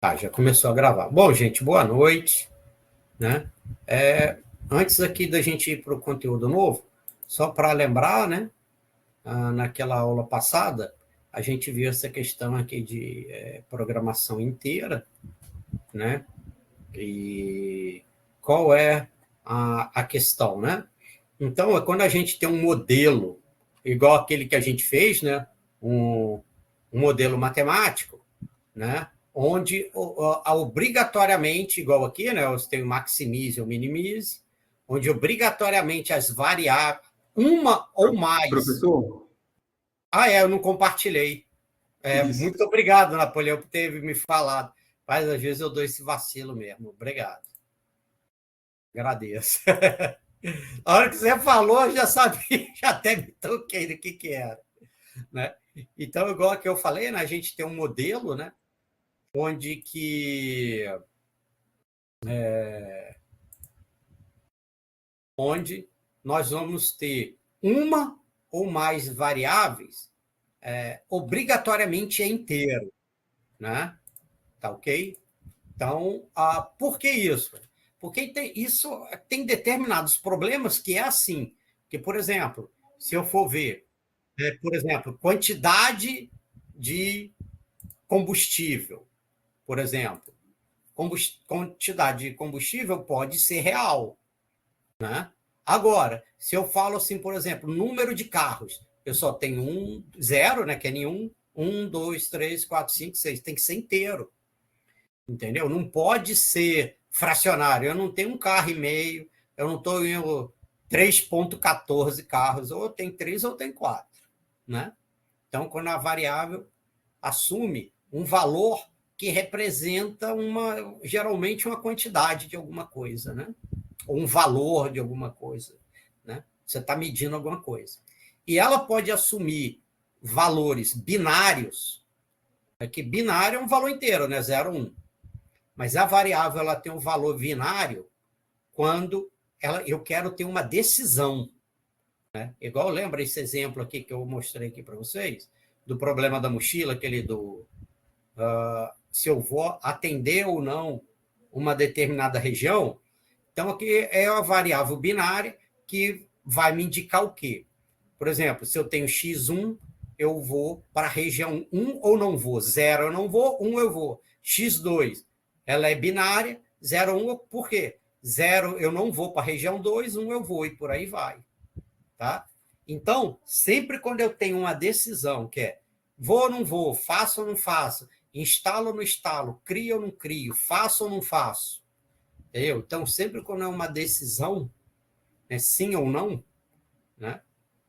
Tá, já começou a gravar. Bom, gente, boa noite, né? Antes aqui da gente ir para o conteúdo novo, só para lembrar, né? Naquela aula passada, a gente viu essa questão aqui de programação inteira, né? E qual é a questão, né? Então, é quando a gente tem um modelo, igual aquele que a gente fez, né? Um modelo matemático, né? Onde obrigatoriamente, igual aqui, né? Você tem o maximize ou minimize, onde obrigatoriamente as variáveis, uma ou mais. Professor? Eu não compartilhei. Isso. Muito obrigado, Napoleão, por ter me falado. Mas às vezes eu dou esse vacilo mesmo. Obrigado. Agradeço. A hora que você falou, eu já sabia, já até me toquei do que era. Né? Então, igual que eu falei, né, a gente tem um modelo, né, onde que onde nós vamos ter uma ou mais variáveis obrigatoriamente inteiro, né? Tá ok? Então, por que isso? Porque isso tem determinados problemas que é assim, que, por exemplo, se eu for ver, por exemplo, quantidade de combustível, por exemplo, quantidade de combustível pode ser real, né? Agora, se eu falo assim, por exemplo, número de carros, eu só tenho zero, né, que é nenhum, 1, 2, 3, 4, 5, 6, tem que ser inteiro, entendeu? Não pode ser fracionário. Eu não tenho 1,5 carro, eu não estou em 3,14 carros, ou tem 3 ou tem 4, né? Então, quando a variável assume um valor que representa geralmente uma quantidade de alguma coisa, né? Ou um valor de alguma coisa, né? Você está medindo alguma coisa. E ela pode assumir valores binários, que binário é um valor inteiro, né? 0, 1. Mas a variável ela tem um valor binário quando eu quero ter uma decisão, né? Igual lembra esse exemplo aqui que eu mostrei aqui para vocês, do problema da mochila, aquele do se eu vou atender ou não uma determinada região. Então, aqui é a variável binária que vai me indicar o quê? Por exemplo, se eu tenho x1, eu vou para a região 1 ou não vou. 0 eu não vou, 1 eu vou. x2, ela é binária, 0, 1, por quê? 0 eu não vou para a região 2, 1 eu vou, e por aí vai. Tá? Então, sempre quando eu tenho uma decisão que é vou ou não vou, faço ou não faço, instalo ou não instalo, crio ou não crio, faço ou não faço, entendeu? Então, sempre quando é uma decisão, né, sim ou não, né,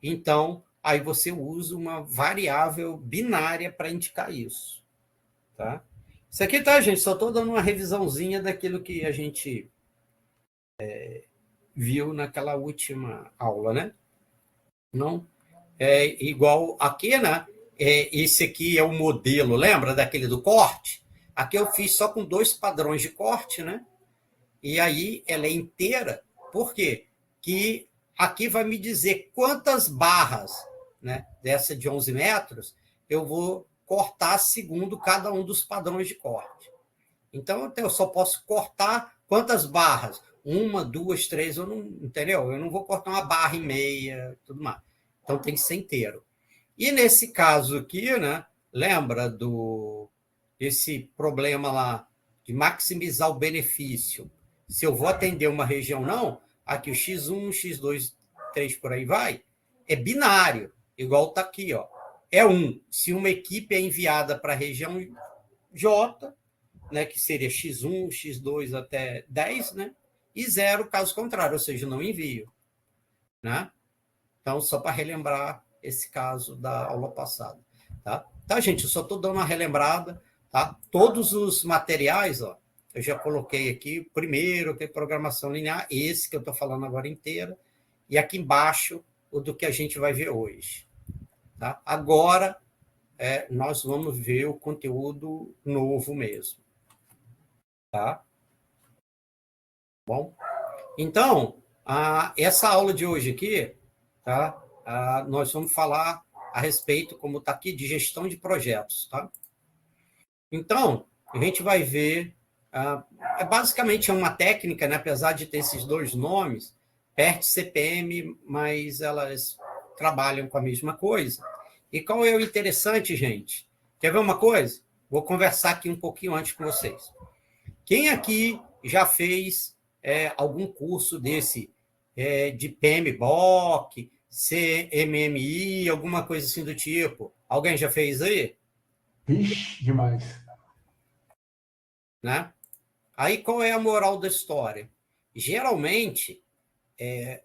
então, aí você usa uma variável binária para indicar isso. Tá? Isso aqui, tá, gente? Só estou dando uma revisãozinha daquilo que a gente viu naquela última aula, né? Não é igual aqui, né? Esse aqui é o modelo, lembra daquele do corte? Aqui eu fiz só com 2 padrões de corte, né? E aí ela é inteira, por quê? Que aqui vai me dizer quantas barras, né, dessa de 11 metros eu vou cortar segundo cada um dos padrões de corte. Então, eu só posso cortar quantas barras? 1, 2, 3, eu não, entendeu? Eu não vou cortar uma barra e meia, tudo mais. Então, tem que ser inteiro. E nesse caso aqui, né, lembra esse problema lá de maximizar o benefício? Se eu vou atender uma região ou não, aqui o x1, x2, 3 por aí vai, é binário, igual está aqui, ó. É 1. Se uma equipe é enviada para a região J, né, que seria x1, x2 até 10, né, e 0 caso contrário, ou seja, não envio. Né? Então, só para relembrar esse caso da aula passada. Tá, gente? Eu só estou dando uma relembrada. Tá? Todos os materiais, ó, eu já coloquei aqui. Primeiro, que é programação linear, esse que eu estou falando agora inteiro. E aqui embaixo, o do que a gente vai ver hoje. Tá? Agora, nós vamos ver o conteúdo novo mesmo. Tá? Bom? Então, essa aula de hoje aqui, tá? Nós vamos falar a respeito, como está aqui, de gestão de projetos. Tá? Então, a gente vai ver... basicamente é uma técnica, né, apesar de ter esses dois nomes, PERT e CPM, mas elas trabalham com a mesma coisa. E qual é o interessante, gente? Quer ver uma coisa? Vou conversar aqui um pouquinho antes com vocês. Quem aqui já fez algum curso desse de PMBOK, CMMI, alguma coisa assim do tipo? Alguém já fez aí? Vixe, demais. Né? Aí qual é a moral da história? Geralmente,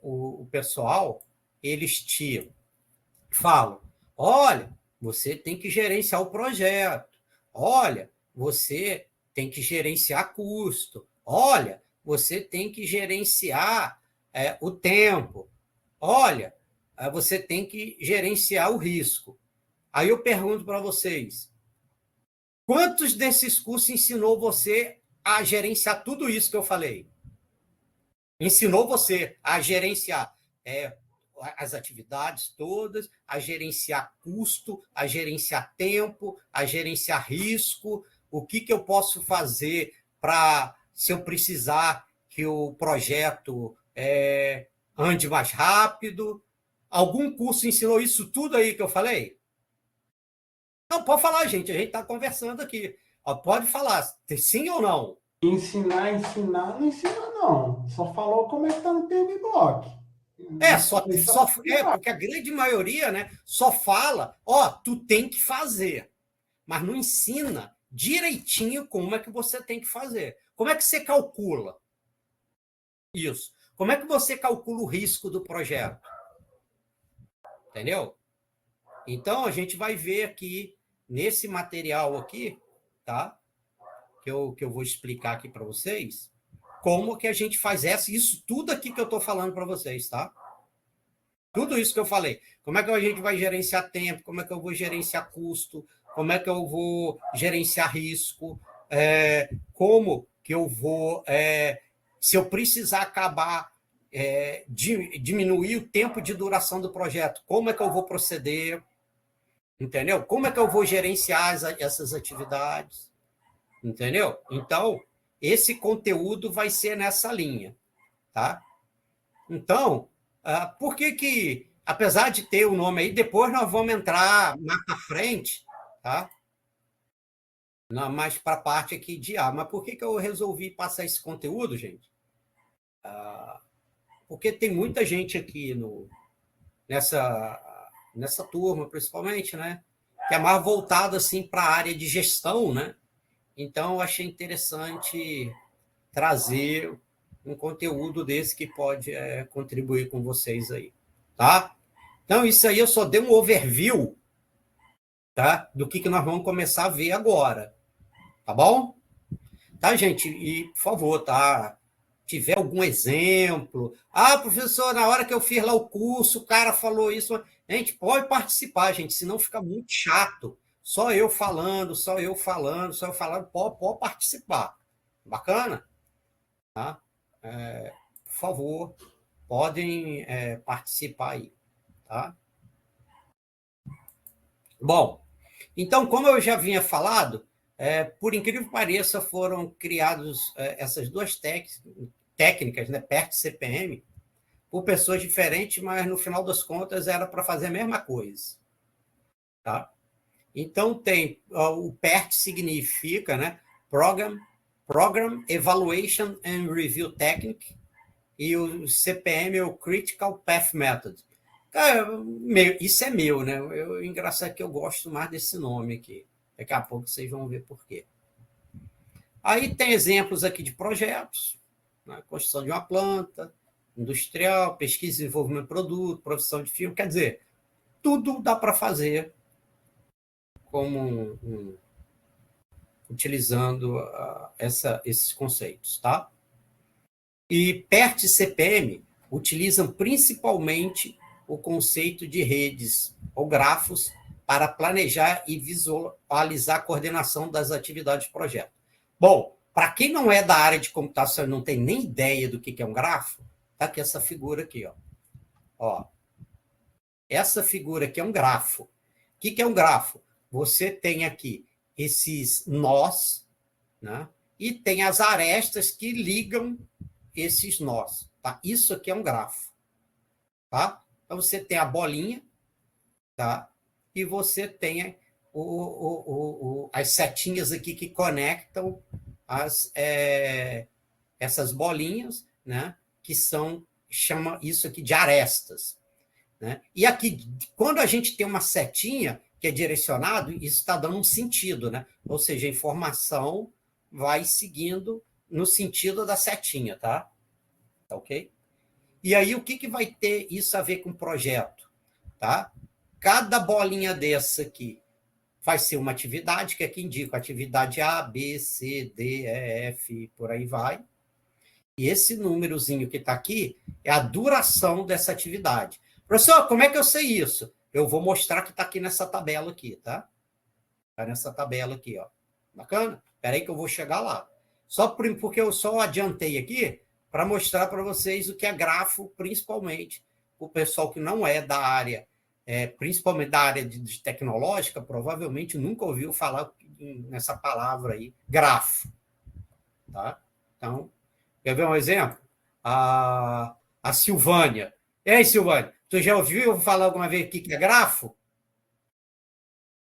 o pessoal, eles te falam, olha, você tem que gerenciar o projeto, olha, você tem que gerenciar custo, olha, você tem que gerenciar o tempo, olha, você tem que gerenciar o risco. Aí eu pergunto para vocês, quantos desses cursos ensinou você a gerenciar tudo isso que eu falei? Ensinou você a gerenciar as atividades todas, a gerenciar custo, a gerenciar tempo, a gerenciar risco, o que eu posso fazer para, se eu precisar que o projeto ande mais rápido. Algum curso ensinou isso tudo aí que eu falei? Não, pode falar, gente, a gente está conversando aqui. Pode falar, sim ou não? Ensinar, não ensina, não. Só falou como é que tá no PMBOK. Porque a grande maioria, né, só fala, tu tem que fazer, mas não ensina direitinho como é que você tem que fazer. Como é que você calcula isso? Como é que você calcula o risco do projeto? Entendeu? Então, a gente vai ver aqui, nesse material aqui, tá? Que eu vou explicar aqui para vocês, como que a gente faz isso tudo aqui que eu estou falando para vocês, tá? Tudo isso que eu falei. Como é que a gente vai gerenciar tempo? Como é que eu vou gerenciar custo? Como é que eu vou gerenciar risco? Como que eu vou... se eu precisar acabar, diminuir o tempo de duração do projeto, como é que eu vou proceder? Entendeu? Como é que eu vou gerenciar essas atividades? Entendeu? Então, esse conteúdo vai ser nessa linha, tá? Então, por que, apesar de ter o nome aí, depois nós vamos entrar mais para frente, tá? Mais para a parte aqui de mas por que eu resolvi passar esse conteúdo, gente? Porque tem muita gente aqui nessa turma, principalmente, né? Que é mais voltado assim para a área de gestão, né? Então, eu achei interessante trazer um conteúdo desse que pode contribuir com vocês aí, tá? Então, isso aí eu só dei um overview, tá? Do que nós vamos começar a ver agora, tá bom? Tá, gente? E, por favor, tá? Tiver algum exemplo. Professor, na hora que eu fiz lá o curso, o cara falou isso. Gente, pode participar, gente, senão fica muito chato. Só eu falando, só eu falando, só eu falando. Pode participar. Bacana? Tá? Por favor, podem participar aí, tá? Bom, então, como eu já havia falado, por incrível que pareça, foram criadas essas duas técnicas, né, PERT e CPM, por pessoas diferentes, mas no final das contas era para fazer a mesma coisa. Tá? Então, tem o PERT significa, né, Program Evaluation and Review Technique, e o CPM é o Critical Path Method. Cara, isso é meu, né? Engraçado que eu gosto mais desse nome aqui. Daqui a pouco vocês vão ver por quê. Aí tem exemplos aqui de projetos, né? Construção de uma planta, industrial, pesquisa e desenvolvimento de produto, produção de filme. Quer dizer, tudo dá para fazer como utilizando esses conceitos, tá? E PERT e CPM utilizam principalmente o conceito de redes ou grafos para planejar e visualizar a coordenação das atividades do projeto. Bom, para quem não é da área de computação e não tem nem ideia do que é um grafo, tá aqui essa figura aqui, ó. Essa figura aqui é um grafo. O que é um grafo? Você tem aqui esses nós, né? E tem as arestas que ligam esses nós. Tá? Isso aqui é um grafo. Tá? Então, você tem a bolinha, tá? E você tem as setinhas aqui que conectam essas bolinhas, né? Que chama isso aqui de arestas. Né? E aqui, quando a gente tem uma setinha que é direcionado, isso está dando um sentido, né? Ou seja, a informação vai seguindo no sentido da setinha, tá? Tá ok? E aí, o que vai ter isso a ver com o projeto? Tá? Cada bolinha dessa aqui vai ser uma atividade, que aqui indica atividade A, B, C, D, E, F, por aí vai. E esse númerozinho que está aqui é a duração dessa atividade. Professor, como é que eu sei isso? Eu vou mostrar que está aqui nessa tabela aqui, tá? Está nessa tabela aqui, ó. Bacana? Espera aí que eu vou chegar lá. Porque eu só adiantei aqui para mostrar para vocês o que é grafo, principalmente o pessoal que não é da área, principalmente da área de tecnológica, provavelmente nunca ouviu falar nessa palavra aí, grafo. Tá? Então, quer ver um exemplo? A Silvânia. Ei, Silvânia, tu já ouviu falar alguma vez aqui que é grafo?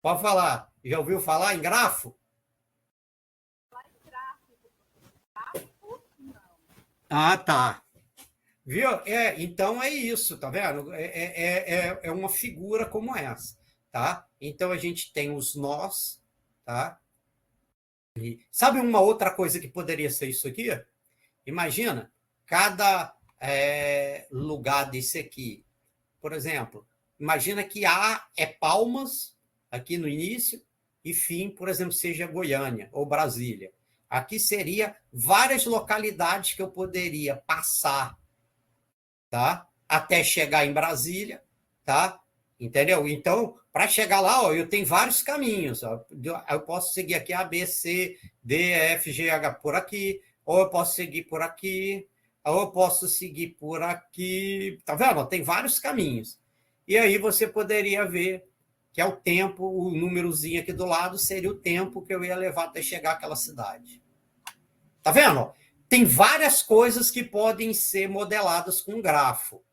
Pode falar. Já ouviu falar em grafo? Ah, tá. Viu? Então é isso, tá vendo? É uma figura como essa, tá? Então a gente tem os nós, tá? E sabe uma outra coisa que poderia ser isso aqui? Imagina, cada lugar desse aqui, por exemplo, imagina que A é Palmas, aqui no início, e fim, por exemplo, seja Goiânia ou Brasília. Aqui seria várias localidades que eu poderia passar, tá? Até chegar em Brasília, tá? Entendeu? Então, para chegar lá, ó, eu tenho vários caminhos. Ó. Eu posso seguir aqui A, B, C, D, E, F, G, H por aqui, ou eu posso seguir por aqui, ou eu posso seguir por aqui. Tá vendo? Tem vários caminhos. E aí você poderia ver que é o tempo, o númerozinho aqui do lado seria o tempo que eu ia levar até chegar àquela cidade. Tá vendo? Tem várias coisas que podem ser modeladas com um grafo.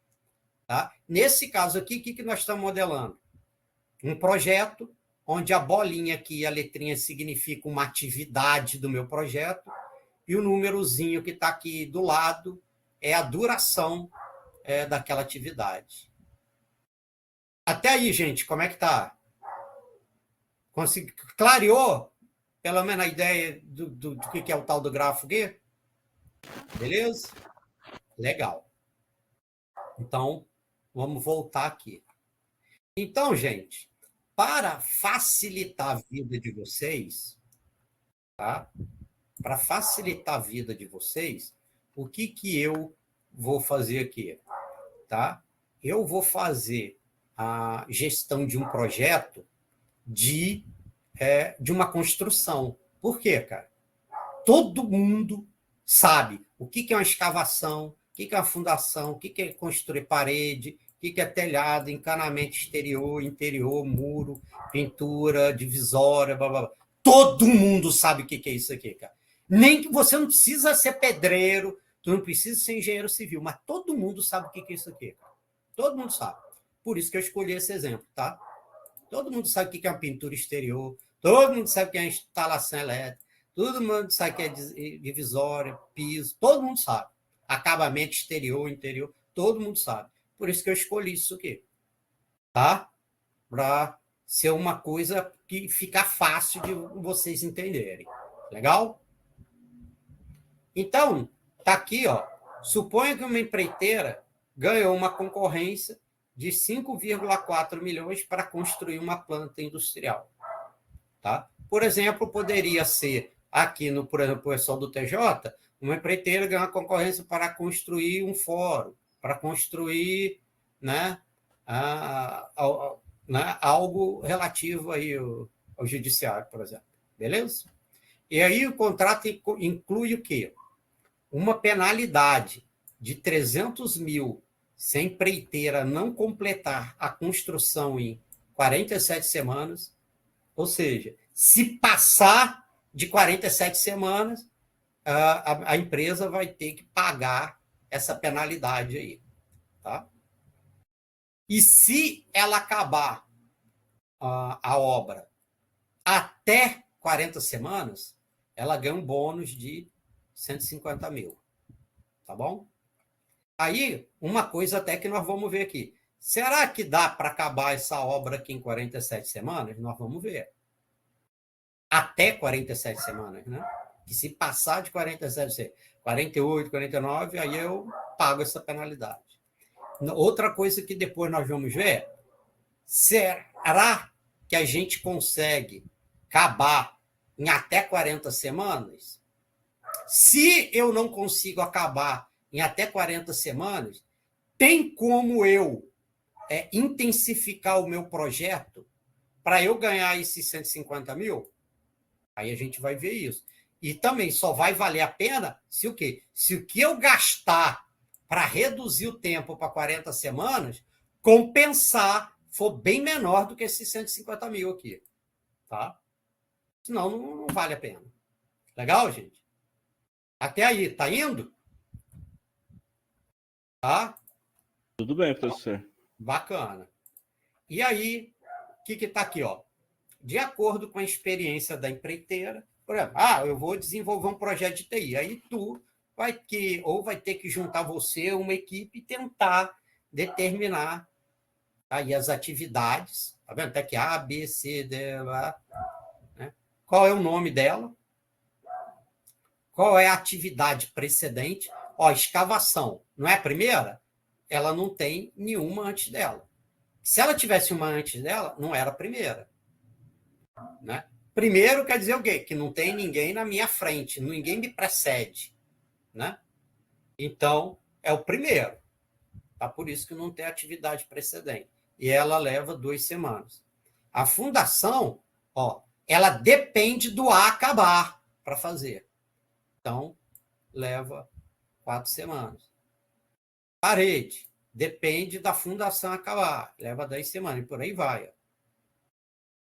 Tá? Nesse caso aqui, o que nós estamos modelando? Um projeto onde a bolinha aqui, a letrinha, significa uma atividade do meu projeto, e o númerozinho que está aqui do lado é a duração daquela atividade. Até aí, gente, como é que está? Clareou, pelo menos, a ideia do que é o tal do grafo aqui? Beleza? Legal. Então, vamos voltar aqui. Então, gente, para facilitar a vida de vocês, tá? Para facilitar a vida de vocês, o que eu vou fazer aqui? Tá? Eu vou fazer a gestão de um projeto de uma construção. Por quê, cara? Todo mundo sabe o que é uma escavação, o que é uma fundação, o que é construir parede, o que é telhado, encanamento exterior, interior, muro, pintura, divisória, blá, blá, blá. Todo mundo sabe o que é isso aqui, cara. Nem que você não precisa ser pedreiro, tu não precisa ser engenheiro civil, mas todo mundo sabe o que é isso aqui, cara. Todo mundo sabe. Por isso que eu escolhi esse exemplo, tá? Todo mundo sabe o que é uma pintura exterior, todo mundo sabe o que é uma instalação elétrica, todo mundo sabe o que é divisória, piso, todo mundo sabe. Acabamento exterior, interior, todo mundo sabe. Por isso que eu escolhi isso aqui, tá? Para ser uma coisa que fica fácil de vocês entenderem. Legal? Então, tá aqui, ó. Suponha que uma empreiteira ganhou uma concorrência de 5,4 milhões para construir uma planta industrial. Tá? Por exemplo, poderia ser aqui, por exemplo, o pessoal do TJ, uma empreiteira ganhar uma concorrência para construir um fórum, para construir, né, algo relativo aí ao judiciário, por exemplo. Beleza? E aí o contrato inclui o quê? Uma penalidade de 300 mil se a empreiteira não completar a construção em 47 semanas, ou seja, se passar de 47 semanas, a empresa vai ter que pagar essa penalidade aí. Tá? E se ela acabar a obra até 40 semanas, ela ganha um bônus de 150 mil. Tá bom? Aí, uma coisa até que nós vamos ver aqui. Será que dá para acabar essa obra aqui em 47 semanas? Nós vamos ver. Até 47 semanas, né? E se passar de 47, 48, 49, aí eu pago essa penalidade. Outra coisa que depois nós vamos ver, será que a gente consegue acabar em até 40 semanas? Se eu não consigo acabar em até 40 semanas, tem como eu intensificar o meu projeto para eu ganhar esses 150 mil? Aí a gente vai ver isso. E também só vai valer a pena se o quê? Se o que eu gastar para reduzir o tempo para 40 semanas, compensar, for bem menor do que esses 150 mil aqui. Tá? Senão não vale a pena. Legal, gente? Até aí, tá indo? Tá? Tudo bem, professor. Bacana. E aí, o que está aqui? Ó? De acordo com a experiência da empreiteira, por exemplo, eu vou desenvolver um projeto de TI. Aí tu vai ter que juntar você, uma equipe, e tentar determinar aí as atividades. Tá vendo? Até que A, B, C, D, A, né? Qual é o nome dela? Qual é a atividade precedente? Ó, escavação, não é a primeira? Ela não tem nenhuma antes dela. Se ela tivesse uma antes dela, não era a primeira. Né? Primeiro quer dizer o quê? Que não tem ninguém na minha frente, ninguém me precede. Né? Então, é o primeiro. Tá? Por isso que não tem atividade precedente. E ela leva 2 semanas. A fundação, ela depende do A acabar para fazer. Então, leva 4 semanas. Parede, depende da fundação acabar. Leva 10 semanas. E por aí vai.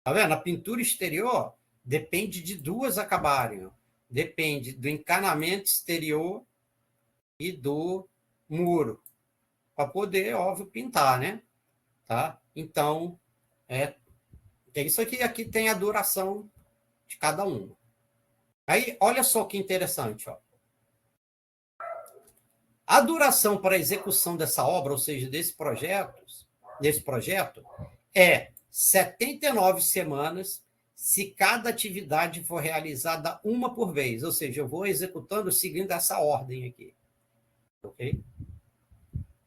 Tá vendo? A pintura exterior depende de 2 acabarem. Depende do encanamento exterior e do muro. Para poder, óbvio, pintar, né? Tá? Então, isso aqui. Aqui tem a duração de cada um. Aí, olha só que interessante. Ó. A duração para a execução dessa obra, ou seja, desse projeto, é 79 semanas se cada atividade for realizada uma por vez. Ou seja, eu vou executando seguindo essa ordem aqui. Ok?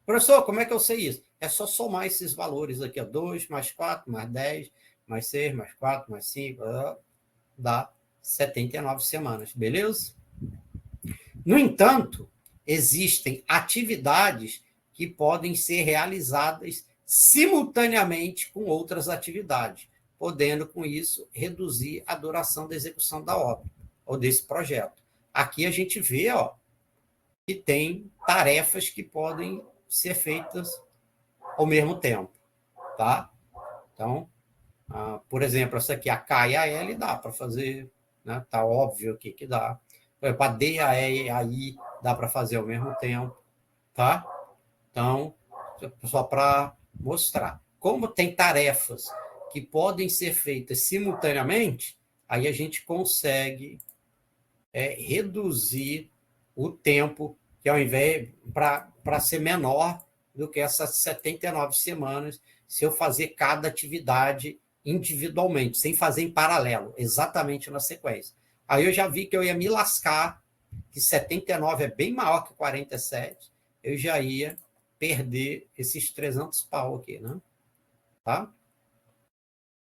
Professor, como é que eu sei isso? É só somar esses valores aqui. 2 mais 4 mais 10 mais 6 mais 4 mais 5, dá 79 semanas. Beleza? No entanto, existem atividades que podem ser realizadas simultaneamente com outras atividades, podendo, com isso, reduzir a duração da execução da obra ou desse projeto. Aqui a gente vê que tem tarefas que podem ser feitas ao mesmo tempo. Tá? Então, por exemplo, essa aqui, a K e a L, dá para fazer, né? Tá óbvio aqui que dá. Por exemplo, a D, a E e a I dá para fazer ao mesmo tempo. Tá? Então, só para mostrar. Como tem tarefas que podem ser feitas simultaneamente, aí a gente consegue reduzir o tempo, que ao invés para ser menor do que essas 79 semanas, se eu fazer cada atividade individualmente, sem fazer em paralelo, exatamente na sequência. Aí eu já vi que eu ia me lascar, que 79 é bem maior que 47, eu já ia perder esses 300 pau aqui, né? Tá?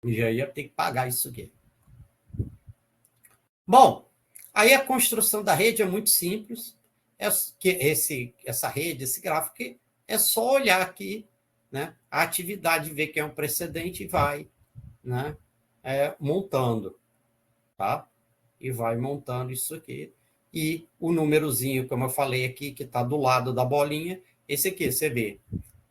Eu já ia ter que pagar isso aqui. Bom, aí a construção da rede é muito simples. Essa rede, esse gráfico, é só olhar aqui, né? A atividade, ver que é um precedente e vai, né? Montando, tá? E vai montando isso aqui. E o númerozinho, como eu falei aqui, que está do lado da bolinha, esse aqui, você vê,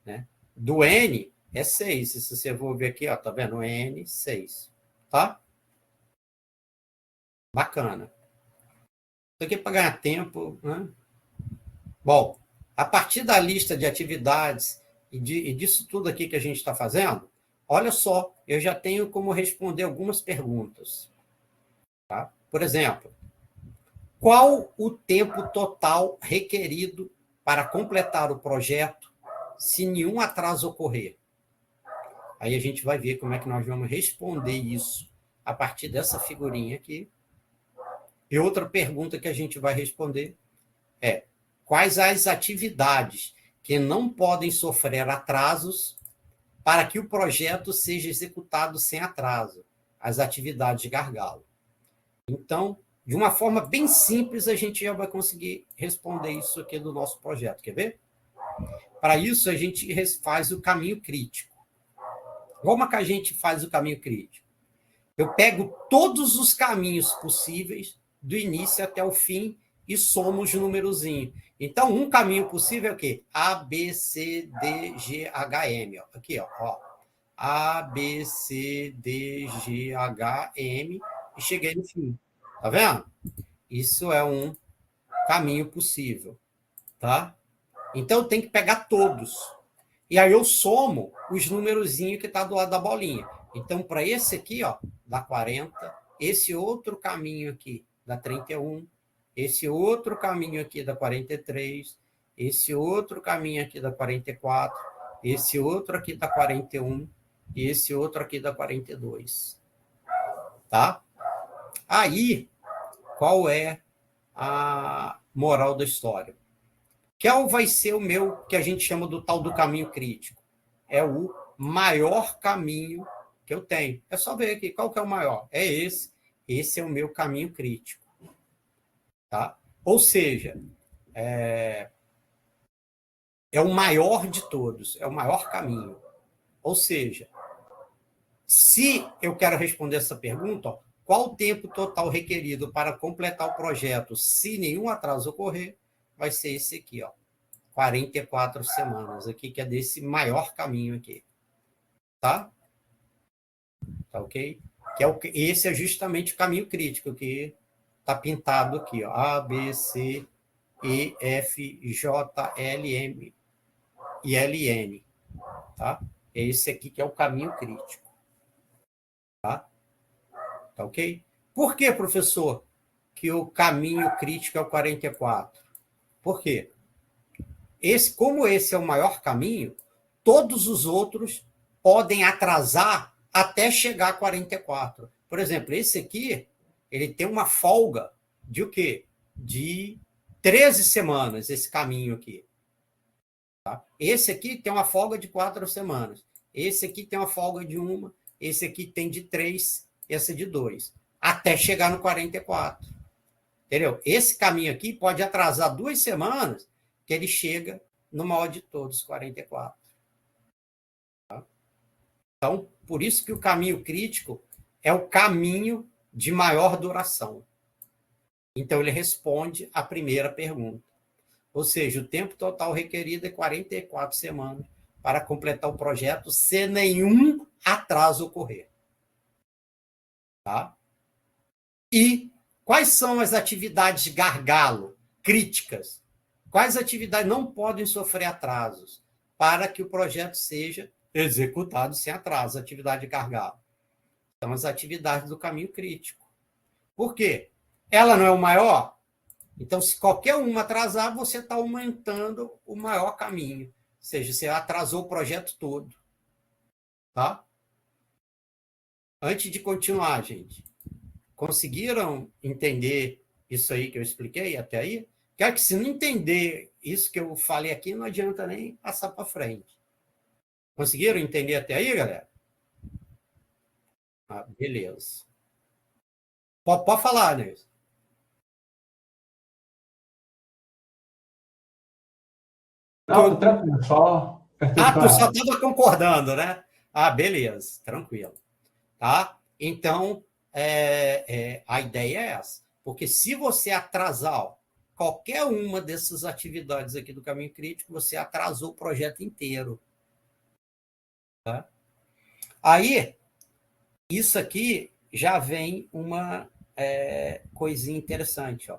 né? Do N é 6. Se você for ver aqui, tá vendo? N, 6. Tá? Bacana. Isso aqui é para ganhar tempo, né? Bom, a partir da lista de atividades e disso tudo aqui que a gente está fazendo, olha só, eu já tenho como responder algumas perguntas. Tá? Por exemplo, qual o tempo total requerido para completar o projeto se nenhum atraso ocorrer? Aí a gente vai ver como é que nós vamos responder isso a partir dessa figurinha aqui. E outra pergunta que a gente vai responder é: quais as atividades que não podem sofrer atrasos para que o projeto seja executado sem atraso? As atividades de gargalo. Então, de uma forma bem simples, a gente já vai conseguir responder isso aqui do nosso projeto. Quer ver? Para isso, a gente faz o caminho crítico. Como é que a gente faz o caminho crítico? Eu pego todos os caminhos possíveis, do início até o fim, e somo os numerozinhos. Então, um caminho possível é o quê? A, B, C, D, G, H, M. Ó. Aqui, ó. A, B, C, D, G, H, M, e cheguei no fim. Tá vendo? Isso é um caminho possível. Tá? Então, eu tenho que pegar todos. E aí eu somo os numerozinhos que está do lado da bolinha. Então, para esse aqui, ó, dá 40. Esse outro caminho aqui dá 31. Esse outro caminho aqui dá 43. Esse outro caminho aqui dá 44. Esse outro aqui dá 41. E esse outro aqui dá 42. Tá? Aí, qual é a moral da história? Qual vai ser o meu, que a gente chama do tal do caminho crítico? É o maior caminho que eu tenho. É só ver aqui, qual que é o maior? É esse. Esse é o meu caminho crítico. Tá? Ou seja, é o maior de todos, é o maior caminho. Ou seja, se eu quero responder essa pergunta, ó, qual o tempo total requerido para completar o projeto se nenhum atraso ocorrer, vai ser esse aqui, ó. 44 semanas aqui, que é desse maior caminho aqui. Tá? Tá ok? Esse é justamente o caminho crítico que está pintado aqui, ó. A, B, C, E, F, J, L, M e L, N. Tá? Esse aqui que é o caminho crítico. Tá? Tá ok? Por que, professor, que o caminho crítico é o 44? Por quê? Como esse é o maior caminho, todos os outros podem atrasar até chegar a 44. Por exemplo, esse aqui, ele tem uma folga de o quê? De 13 semanas, esse caminho aqui. Tá? Esse aqui tem uma folga de 4 semanas. Esse aqui tem uma folga de 1. Esse aqui tem de 3. Esse de 2. Até chegar no 44. Entendeu? Esse caminho aqui pode atrasar 2 semanas, que ele chega no maior de todos, 44. Tá? Então, por isso que o caminho crítico é o caminho de maior duração. Então, ele responde à primeira pergunta. Ou seja, o tempo total requerido é 44 semanas para completar o projeto sem nenhum atraso ocorrer. Tá? E quais são as atividades gargalo, críticas? Quais atividades não podem sofrer atrasos para que o projeto seja executado sem atraso? Atividade de gargalo. São as atividades do caminho crítico. Por quê? Ela não é o maior? Então, se qualquer uma atrasar, você está aumentando o maior caminho. Ou seja, você atrasou o projeto todo. Tá? Antes de continuar, gente, conseguiram entender isso aí que eu expliquei até aí? Quero que, se não entender isso que eu falei aqui, não adianta nem passar para frente. Conseguiram entender até aí, galera? Ah, beleza. Pode falar, Nilson. Não, tô tranquilo, só Tu só perguntar. estava concordando, né? Ah, beleza, tranquilo. Tá? Então, a ideia é essa. Porque se você atrasar, ó, qualquer uma dessas atividades aqui do caminho crítico, você atrasou o projeto inteiro. Tá? Aí, isso aqui já vem uma coisinha interessante. Ó.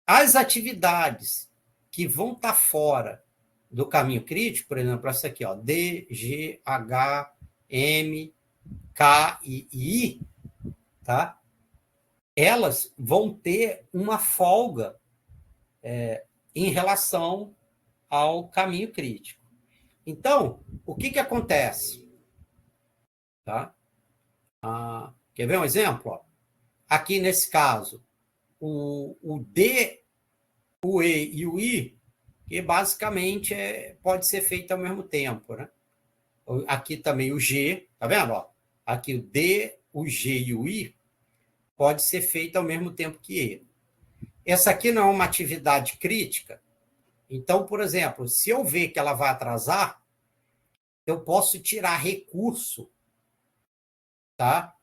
As atividades que vão estar fora do caminho crítico, por exemplo, essa aqui, ó, D, G, H, M, K e I, tá? Elas vão ter uma folga em relação ao caminho crítico. Então, o que acontece? Tá? Quer ver um exemplo? Ó? Aqui, nesse caso, o D, o E e o I, que basicamente pode ser feito ao mesmo tempo. Né? Aqui também o G, tá vendo? Ó? Aqui o D, o G e o I pode ser feito ao mesmo tempo que E. Essa aqui não é uma atividade crítica. Então, por exemplo, se eu ver que ela vai atrasar, eu posso tirar recurso, tá,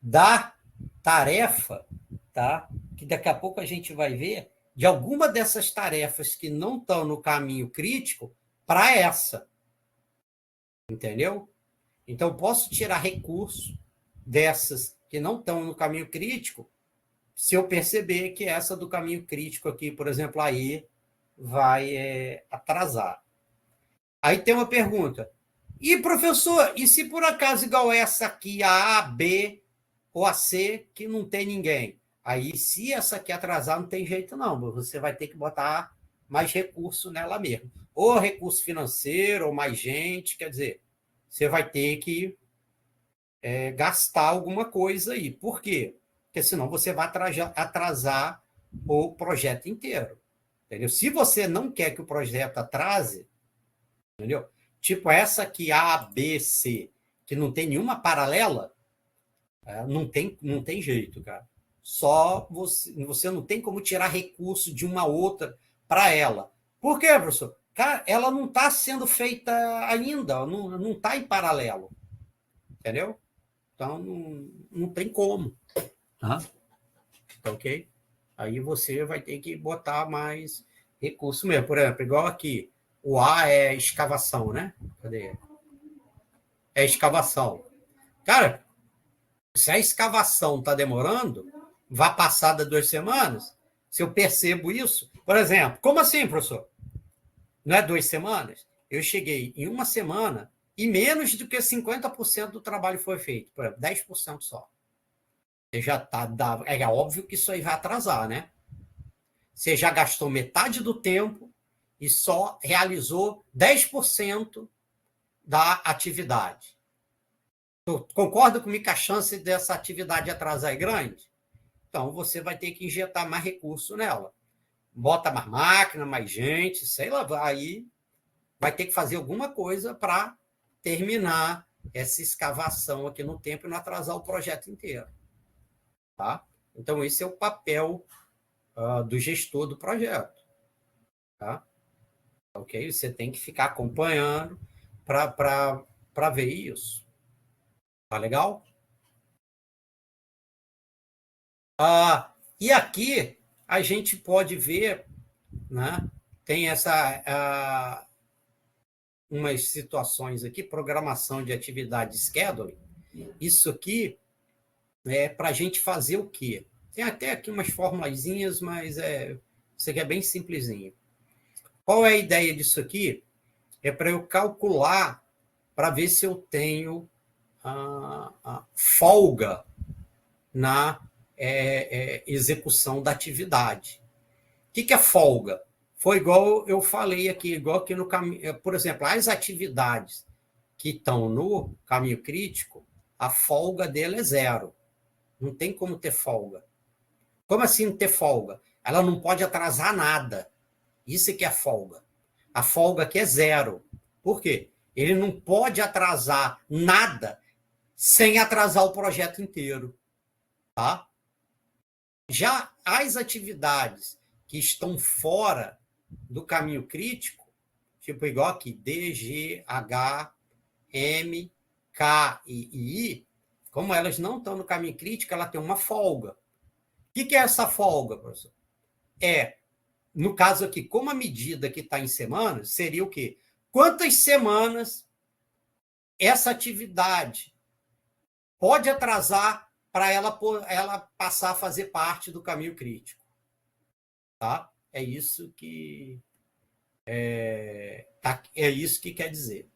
da tarefa, tá, que daqui a pouco a gente vai ver, de alguma dessas tarefas que não estão no caminho crítico para essa. Entendeu? Então, eu posso tirar recurso dessas que não estão no caminho crítico se eu perceber que essa do caminho crítico aqui, por exemplo, a E, vai atrasar. Aí tem uma pergunta. E, professor, e se por acaso igual essa aqui, a A, B ou a C, que não tem ninguém? Aí, se essa aqui atrasar, não tem jeito não. Você vai ter que botar mais recurso nela mesmo. Ou recurso financeiro, ou mais gente. Quer dizer, você vai ter que gastar alguma coisa aí. Por quê? Porque senão você vai atrasar o projeto inteiro. Entendeu? Se você não quer que o projeto atrase, entendeu? Tipo essa aqui, A, B, C, que não tem nenhuma paralela, não tem jeito, cara. Só você não tem como tirar recurso de uma outra para ela. Por quê, professor? Cara, ela não está sendo feita ainda, não está em paralelo. Entendeu? Então, não tem como. Tá? Ok? Aí você vai ter que botar mais recurso mesmo. Por exemplo, igual aqui, o A é escavação, né? Cadê? É escavação. Cara, se a escavação está demorando, vai passar das 2 semanas, se eu percebo isso... Por exemplo, como assim, professor? Não é 2 semanas? Eu cheguei em 1 semana e menos do que 50% do trabalho foi feito. Por exemplo, 10% só. Você já tá... É óbvio que isso aí vai atrasar, né? Você já gastou metade do tempo e só realizou 10% da atividade. Tu concorda comigo que a chance dessa atividade atrasar é grande? Então, você vai ter que injetar mais recurso nela. Bota mais máquina, mais gente, sei lá, aí vai ter que fazer alguma coisa para terminar essa escavação aqui no tempo e não atrasar o projeto inteiro. Tá? Então, esse é o papel do gestor do projeto. Tá? Ok? Você tem que ficar acompanhando para ver isso. Tá legal? E aqui a gente pode ver, né? Tem umas situações aqui, programação de atividade scheduling. Isso aqui é para a gente fazer o quê? Tem até aqui umas formulazinhas, mas isso aqui é bem simplesinho. Qual é a ideia disso aqui? É para eu calcular, para ver se eu tenho folga na execução da atividade. O que é folga? Foi igual eu falei aqui, igual aqui no caminho. Por exemplo, as atividades que estão no caminho crítico, a folga dele é 0. Não tem como ter folga. Como assim não ter folga? Ela não pode atrasar nada. Isso que é folga. A folga aqui é 0. Por quê? Ele não pode atrasar nada sem atrasar o projeto inteiro. Tá? Já as atividades que estão fora do caminho crítico, tipo igual aqui, D, G, H, M, K e I, como elas não estão no caminho crítico, ela tem uma folga. O que é essa folga, professor? No caso aqui, como a medida que está em semanas, seria o quê? Quantas semanas essa atividade pode atrasar para ela passar a fazer parte do caminho crítico. Tá? É isso que quer dizer.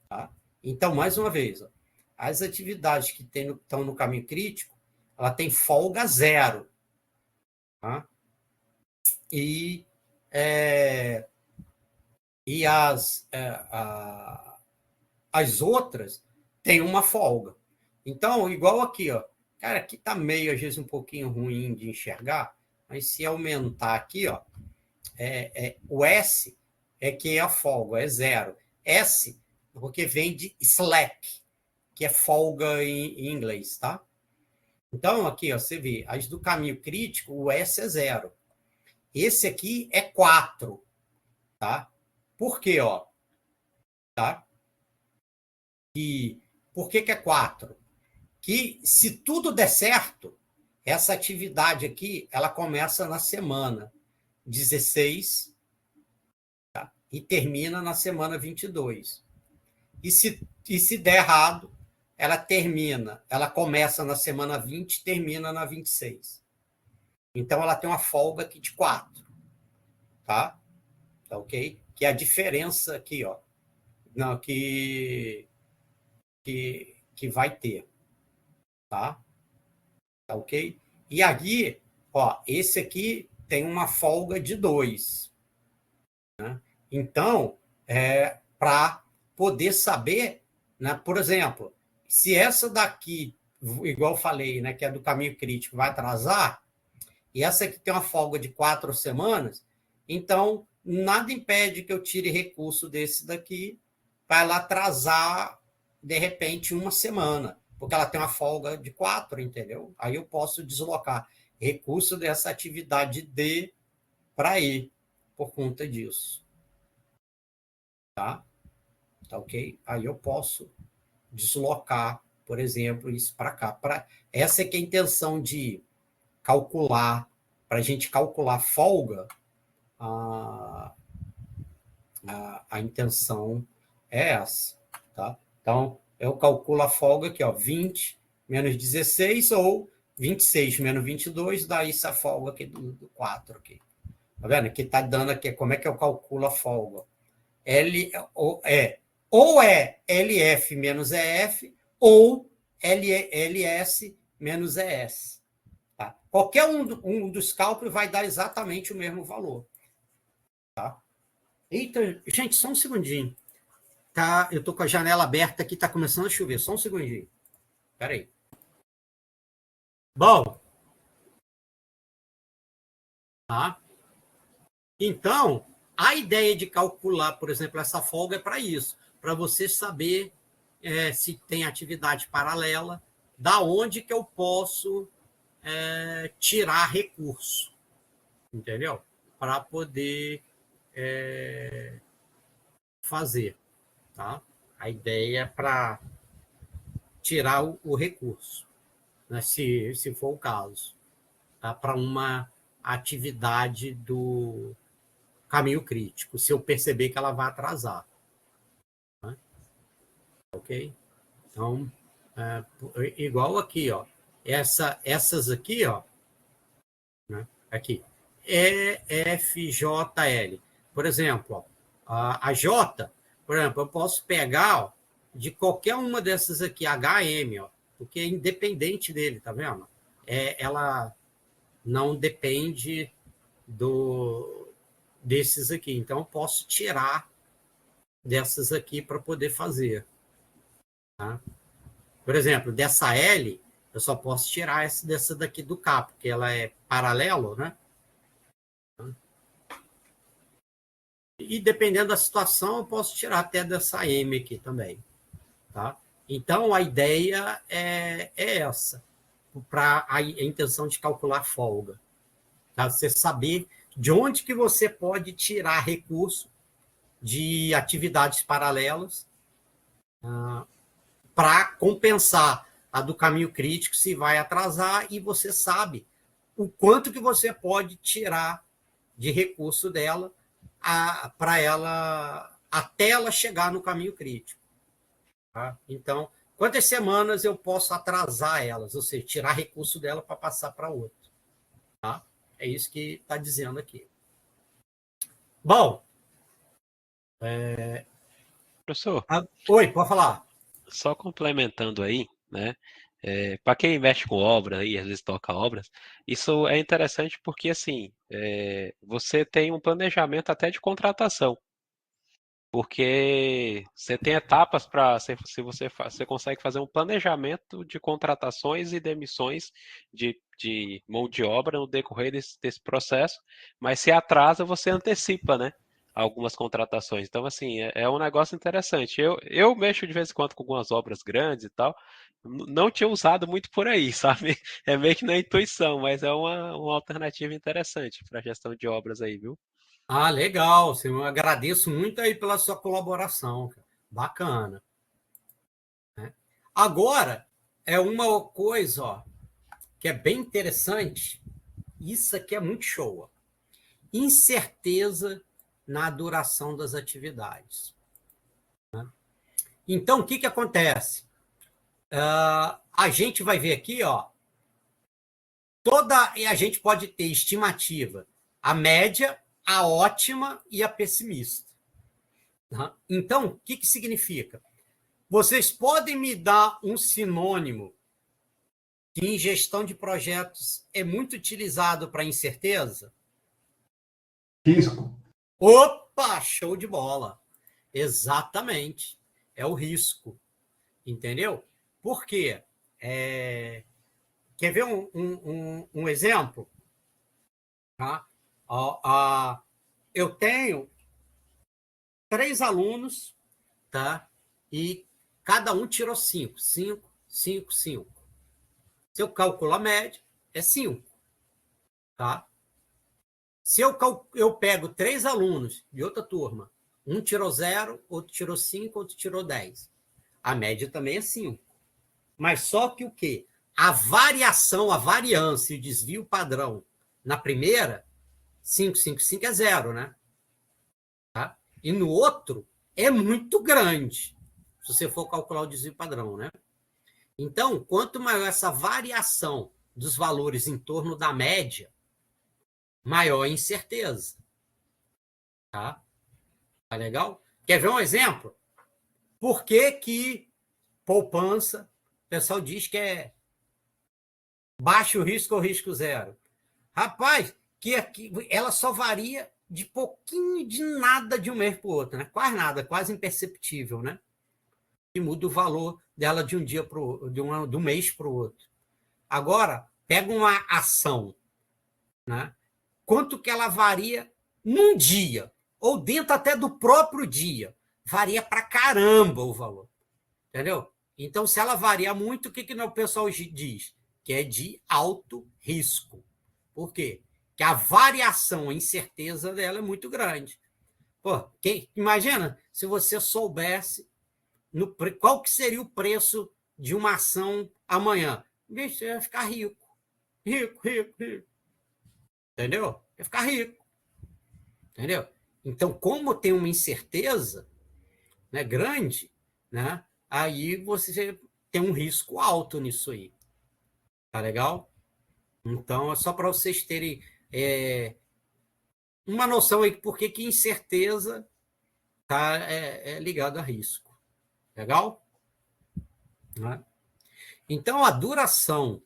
Tá? Então, mais uma vez, ó, as atividades que estão no caminho crítico, ela tem folga zero. Tá? E as outras têm uma folga. Então, igual aqui, ó. Cara, aqui está meio, às vezes, um pouquinho ruim de enxergar, mas se aumentar aqui, ó, o S é que é a folga, é zero. S, porque vem de slack, que é folga em inglês, tá? Então, aqui, ó, você vê, as do caminho crítico, o S é zero. Esse aqui é 4, tá? Por quê, ó? Tá? E por que é 4? Que se tudo der certo, essa atividade aqui, ela começa na semana 16, tá? E termina na semana 22. E se der errado, ela começa na semana 20 e termina na 26. Então, ela tem uma folga aqui de 4. Tá? Tá ok? Que é a diferença aqui, ó. Não, que vai ter. Tá? Tá ok? E aqui, ó, esse aqui tem uma folga de 2. Né? Então, para poder saber, né, por exemplo, se essa daqui, igual eu falei, né, que é do caminho crítico, vai atrasar, e essa aqui tem uma folga de 4 semanas, então nada impede que eu tire recurso desse daqui para ela atrasar, de repente, uma semana, porque ela tem uma folga de 4, entendeu? Aí eu posso deslocar recurso dessa atividade D para E, por conta disso. Tá? Tá ok? Aí eu posso deslocar, por exemplo, isso para cá. Essa é que é a intenção de calcular, para a gente calcular folga, a intenção é essa. Tá? Então, eu calculo a folga aqui, ó, 20 menos 16 ou 26 menos 22, dá essa folga aqui do 4. Aqui. Tá vendo? Aqui está dando aqui como é que eu calculo a folga. Ou é LF menos EF ou LS menos ES. Tá? Qualquer um dos cálculos vai dar exatamente o mesmo valor. Tá? Eita, gente, só um segundinho. Tá, eu estou com a janela aberta aqui, está começando a chover. Só um segundinho. Espera aí. Bom. Tá? Então, a ideia de calcular, por exemplo, essa folga é para isso, para você saber se tem atividade paralela, da onde que eu posso tirar recurso, entendeu? Para poder fazer. Tá? A ideia é para tirar o recurso, né? se for o caso, tá? Para uma atividade do caminho crítico, se eu perceber que ela vai atrasar. Né? Ok? Então, igual aqui, ó. Essas aqui, ó. Né? Aqui. EFJL. Por exemplo, ó, a J, por exemplo, eu posso pegar, ó, de qualquer uma dessas aqui, HM, ó, porque é independente dele, tá vendo? Ela não depende desses aqui. Então, eu posso tirar dessas aqui para poder fazer. Tá? Por exemplo, dessa L, eu só posso tirar dessa daqui do K, porque ela é paralelo, né? E dependendo da situação, eu posso tirar até dessa M aqui também. Tá? Então, a ideia é essa, para a intenção de calcular folga. Tá? Você saber de onde que você pode tirar recurso de atividades paralelas para compensar a do caminho crítico se vai atrasar, e você sabe o quanto que você pode tirar de recurso dela para ela até ela chegar no caminho crítico. Tá? Então, quantas semanas eu posso atrasar elas, ou seja, tirar recurso dela para passar para outro. Tá? É isso que está dizendo aqui. Bom. Professor, Oi, pode falar. só complementando aí, né? Para quem mexe com obra e às vezes toca obras, isso é interessante porque assim, você tem um planejamento até de contratação. Porque você tem etapas para se você consegue fazer um planejamento de contratações e demissões de mão de obra no decorrer desse processo, mas se atrasa, você antecipa, né? Algumas contratações. Então, assim, é um negócio interessante. Eu mexo de vez em quando com algumas obras grandes e tal. Não tinha usado muito por aí, sabe? É meio que na intuição, mas é uma alternativa interessante para a gestão de obras aí, viu? Ah, legal. Eu agradeço muito aí pela sua colaboração. Bacana. Agora, é uma coisa ó, que é bem interessante. Isso aqui é muito show. Ó. Incerteza na duração das atividades. Então, o que acontece? A gente vai ver aqui, ó, e a gente pode ter estimativa, a média, a ótima e a pessimista. Então, o que significa? Vocês podem me dar um sinônimo que em gestão de projetos é muito utilizado para incerteza? Risco. Opa, show de bola. Exatamente. É o risco. Entendeu? Por quê? Quer ver um exemplo? Tá? Eu tenho 3 alunos, tá? E cada um tirou 5. 5, 5, 5. Se eu calculo a média, é 5. Tá? Se eu pego 3 alunos de outra turma, um tirou 0, outro tirou 5, outro tirou 10. A média também é 5. Mas só que o quê? A variação, a variância e o desvio padrão na primeira, 5, 5, 5 é 0, né? Tá? E no outro é muito grande, se você for calcular o desvio padrão, né? Então, quanto maior essa variação dos valores em torno da média, maior a incerteza. Tá? Tá legal? Quer ver um exemplo? Por que poupança, o pessoal diz que é baixo risco ou risco zero? Rapaz, que ela só varia de pouquinho de nada de um mês para o outro, né? Quase nada, quase imperceptível, né? E muda o valor dela de um dia de um mês para o outro. Agora, pega uma ação, né? Quanto que ela varia num dia, ou dentro até do próprio dia. Varia para caramba o valor. Entendeu? Então, se ela varia muito, o que o pessoal diz? Que é de alto risco. Por quê? Porque a variação, a incerteza dela é muito grande. Pô, imagina se você soubesse qual que seria o preço de uma ação amanhã. Bicho, você ia ficar rico. Rico, rico, rico. Entendeu? Ia ficar rico. Entendeu? Então, como tem uma incerteza, né, grande, né, aí você tem um risco alto nisso aí. Tá legal? Então, é só para vocês terem uma noção aí por que incerteza tá, é ligado a risco. Legal? Né? Então, a duração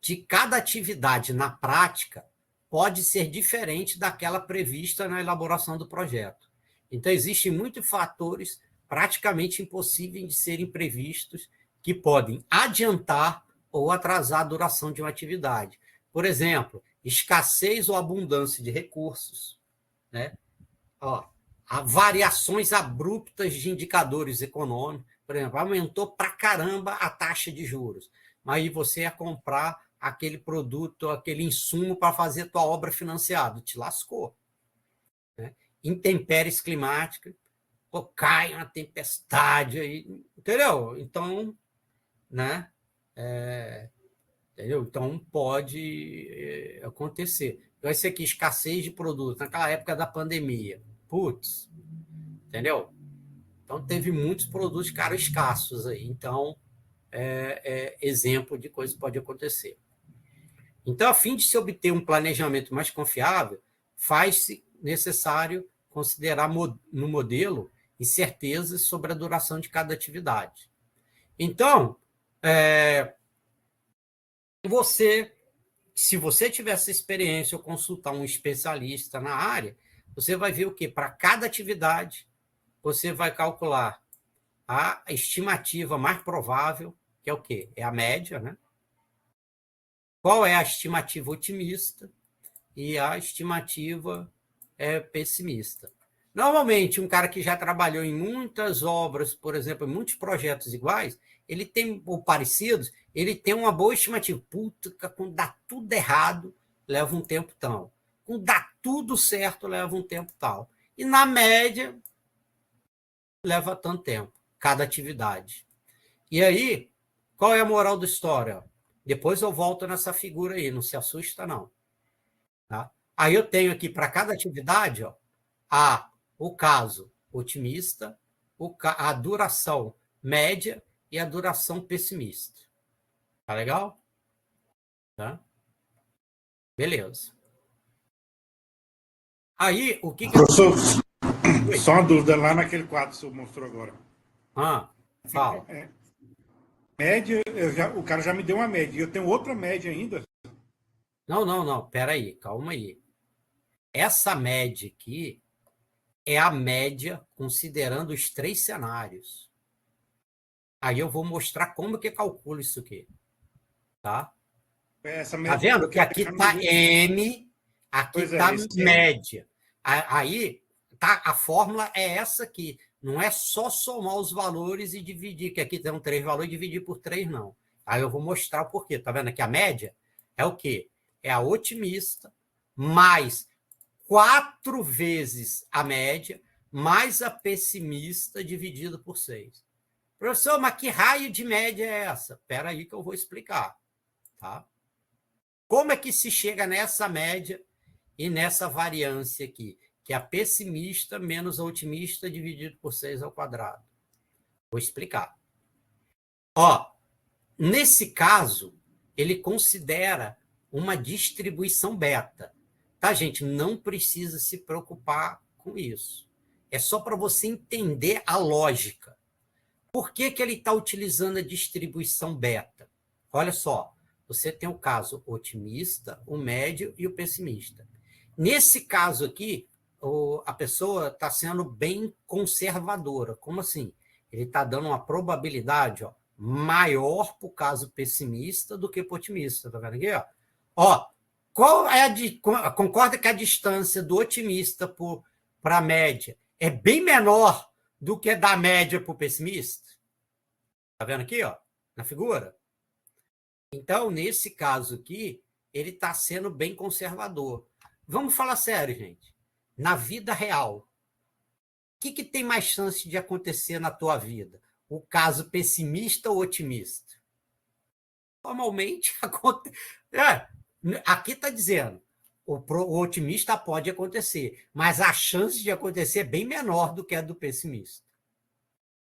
de cada atividade na prática pode ser diferente daquela prevista na elaboração do projeto. Então, existem muitos fatores praticamente impossíveis de serem previstos que podem adiantar ou atrasar a duração de uma atividade. Por exemplo, escassez ou abundância de recursos, né? Há variações abruptas de indicadores econômicos. Por exemplo, aumentou para caramba a taxa de juros. Mas aí você ia comprar aquele produto, aquele insumo para fazer a tua obra financiada. Te lascou. Né? Intempéries climáticas, cai uma tempestade aí, entendeu? Então, né? Entendeu? Então, pode acontecer. Então, esse aqui, escassez de produto, naquela época da pandemia. Putz, entendeu? Então, teve muitos produtos caros escassos aí. Então, exemplo de coisa que pode acontecer. Então, a fim de se obter um planejamento mais confiável, faz-se necessário considerar no modelo incertezas sobre a duração de cada atividade. Então, se você tiver essa experiência ou consultar um especialista na área, você vai ver o quê? Para cada atividade, você vai calcular a estimativa mais provável, que é o quê? É a média, né? Qual é a estimativa otimista e a estimativa pessimista. Normalmente, um cara que já trabalhou em muitas obras, por exemplo, em muitos projetos iguais, ele tem, ou parecidos, ele tem uma boa estimativa. Puta, quando dá tudo errado, leva um tempo tal. Quando dá tudo certo, leva um tempo tal. E, na média, leva tanto tempo, cada atividade. E aí, qual é a moral da história? Depois eu volto nessa figura aí, não se assusta, não. Tá? Aí eu tenho aqui, para cada atividade, ó, o caso otimista, a duração média e a duração pessimista. Tá legal? Tá? Beleza. Aí, o que... Professor, só uma dúvida, lá naquele quadro que o senhor mostrou agora. Fala. Média, o cara já me deu uma média, e eu tenho outra média ainda. Não, peraí, calma aí. Essa média aqui é a média considerando os 3 cenários. Aí eu vou mostrar como que calculo isso aqui. Tá? Essa Tá média vendo que aqui está M, aqui está média. Aí tá, a fórmula é essa aqui. Não é só somar os valores e dividir, que aqui tem 3 valores e dividir por 3, não. Aí eu vou mostrar o porquê. Tá vendo aqui a média? É o quê? É a otimista mais 4 vezes a média mais a pessimista dividido por 6. Professor, mas que raio de média é essa? Espera aí que eu vou explicar. Tá? Como é que se chega nessa média e nessa variância aqui? Que é a pessimista menos a otimista dividido por 6 ao quadrado. Vou explicar. Nesse caso, ele considera uma distribuição beta. Tá, gente? Não precisa se preocupar com isso. É só para você entender a lógica. Por que ele está utilizando a distribuição beta? Olha só, você tem o caso otimista, o médio e o pessimista. Nesse caso aqui, a pessoa está sendo bem conservadora. Como assim? Ele está dando uma probabilidade maior para o caso pessimista do que para o otimista. Está vendo aqui? Qual é concorda que a distância do otimista para a média é bem menor do que da média para o pessimista? Está vendo aqui, na figura? Então, nesse caso aqui, ele está sendo bem conservador. Vamos falar sério, gente. Na vida real, o que tem mais chance de acontecer na tua vida? O caso pessimista ou otimista? Normalmente, acontece. Aqui está dizendo, o otimista pode acontecer, mas a chance de acontecer é bem menor do que a do pessimista.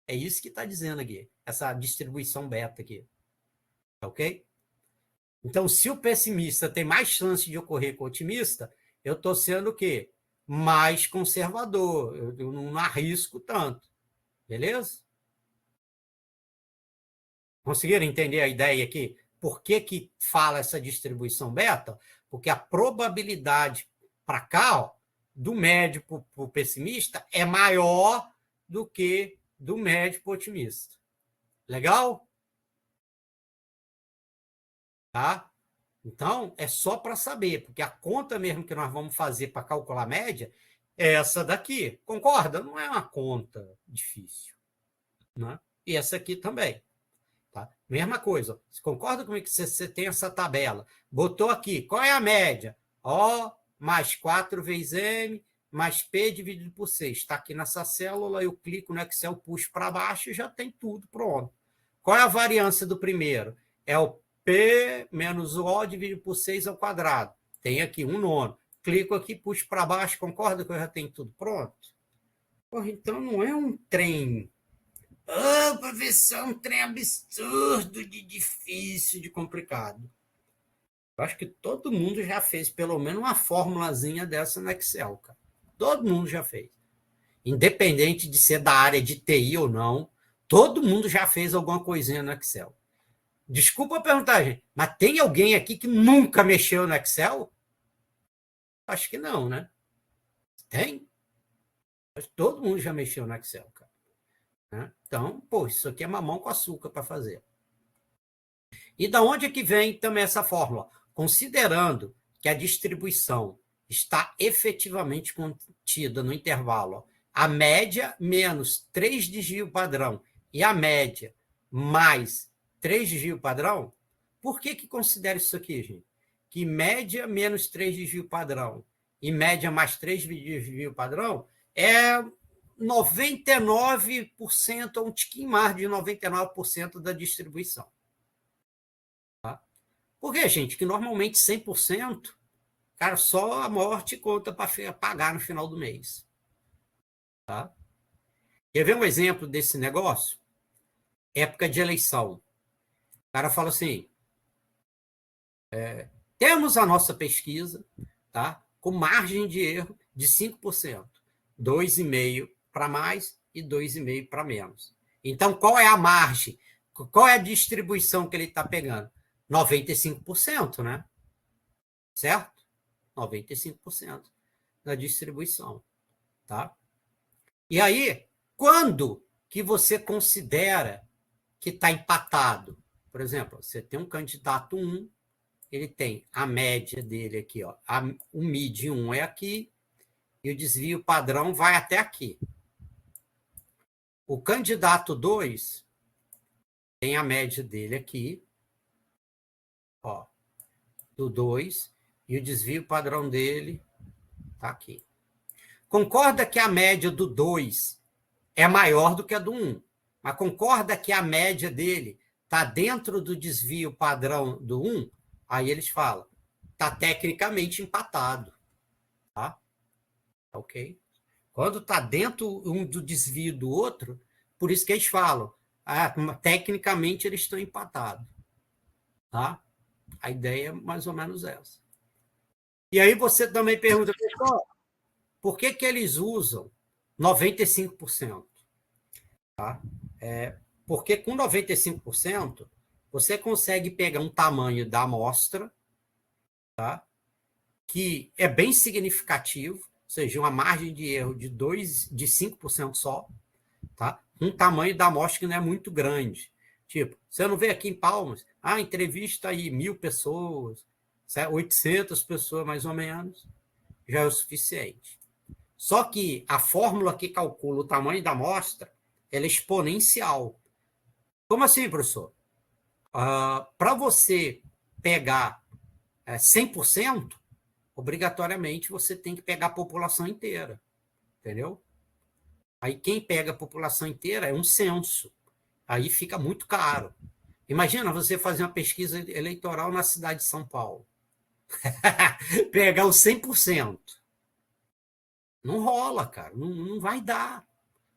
É isso que está dizendo aqui, essa distribuição beta aqui. Ok? Então, se o pessimista tem mais chance de ocorrer com o otimista, eu estou sendo o quê? Mais conservador. Eu não arrisco tanto. Beleza? Conseguiram entender a ideia aqui? Por que fala essa distribuição beta? Porque a probabilidade para cá, do médio para o pessimista, é maior do que do médio para o otimista. Legal? Tá? Então, é só para saber, porque a conta mesmo que nós vamos fazer para calcular a média é essa daqui. Concorda? Não é uma conta difícil. Né? E essa aqui também. Tá? Mesma coisa. Você concorda comigo que você tem essa tabela? Botou aqui, qual é a média? O mais 4 vezes M mais P dividido por 6. Está aqui nessa célula, eu clico no Excel, puxo para baixo e já tem tudo pronto. Qual é a variância do primeiro? É o P menos o O dividido por 6 ao quadrado. Tem aqui 1/9. Clico aqui, puxo para baixo, concorda que eu já tenho tudo pronto? Porra, então não é um trem Oh, professor, um trem absurdo de difícil, de complicado. Eu acho que todo mundo já fez pelo menos uma formulazinha dessa no Excel, cara. Todo mundo já fez. Independente de ser da área de TI ou não, todo mundo já fez alguma coisinha no Excel. Desculpa perguntar, gente, mas tem alguém aqui que nunca mexeu no Excel? Acho que não, né? Tem? Todo mundo já mexeu no Excel, cara. Né? Então, pô, isso aqui é mamão com açúcar para fazer. E da onde é que vem também essa fórmula? Considerando que a distribuição está efetivamente contida no intervalo, ó, a média menos 3 desvio padrão e a média mais 3 desvio padrão, por que considera isso aqui, gente? Que média menos 3 desvio padrão e média mais 3 desvio padrão é 99%, um tiquinho mais de 99% da distribuição. Tá? Por que, gente? Que normalmente 100%, cara, só a morte conta para pagar no final do mês. Tá? Quer ver um exemplo desse negócio? Época de eleição. O cara fala assim, temos a nossa pesquisa, tá? Com margem de erro de 5%, 2,5% para mais e 2,5% para menos. Então, qual é a margem? Qual é a distribuição que ele está pegando? 95%, né? Certo? 95% da distribuição. Tá? E aí, quando que você considera que está empatado? Por exemplo, você tem um candidato 1, ele tem a média dele aqui, ó, o mid 1 é aqui, e o desvio padrão vai até aqui. O candidato 2 tem a média dele aqui, ó, do 2, e o desvio padrão dele está aqui. Concorda que a média do 2 é maior do que a do 1, mas concorda que a média dele está dentro do desvio padrão do 1? Aí eles falam, está tecnicamente empatado. Tá? Ok? Quando está dentro um do desvio do outro, por isso que eles falam, tecnicamente eles estão empatados. Tá? A ideia é mais ou menos essa. E aí você também pergunta, pessoal, por que eles usam 95%? Tá? Porque com 95%, você consegue pegar um tamanho da amostra, tá? Que é bem significativo, ou seja, uma margem de erro de 5% só, tá? Um tamanho da amostra que não é muito grande. Tipo, você não vê aqui em Palmas, entrevista aí 1.000 pessoas, 800 pessoas mais ou menos, já é o suficiente. Só que a fórmula que calcula o tamanho da amostra, ela é exponencial. Como assim, professor? Para você pegar 100%, obrigatoriamente você tem que pegar a população inteira. Entendeu? Aí quem pega a população inteira é um censo. Aí fica muito caro. Imagina você fazer uma pesquisa eleitoral na cidade de São Paulo. Pegar o 100%. Não rola, cara. Não vai dar.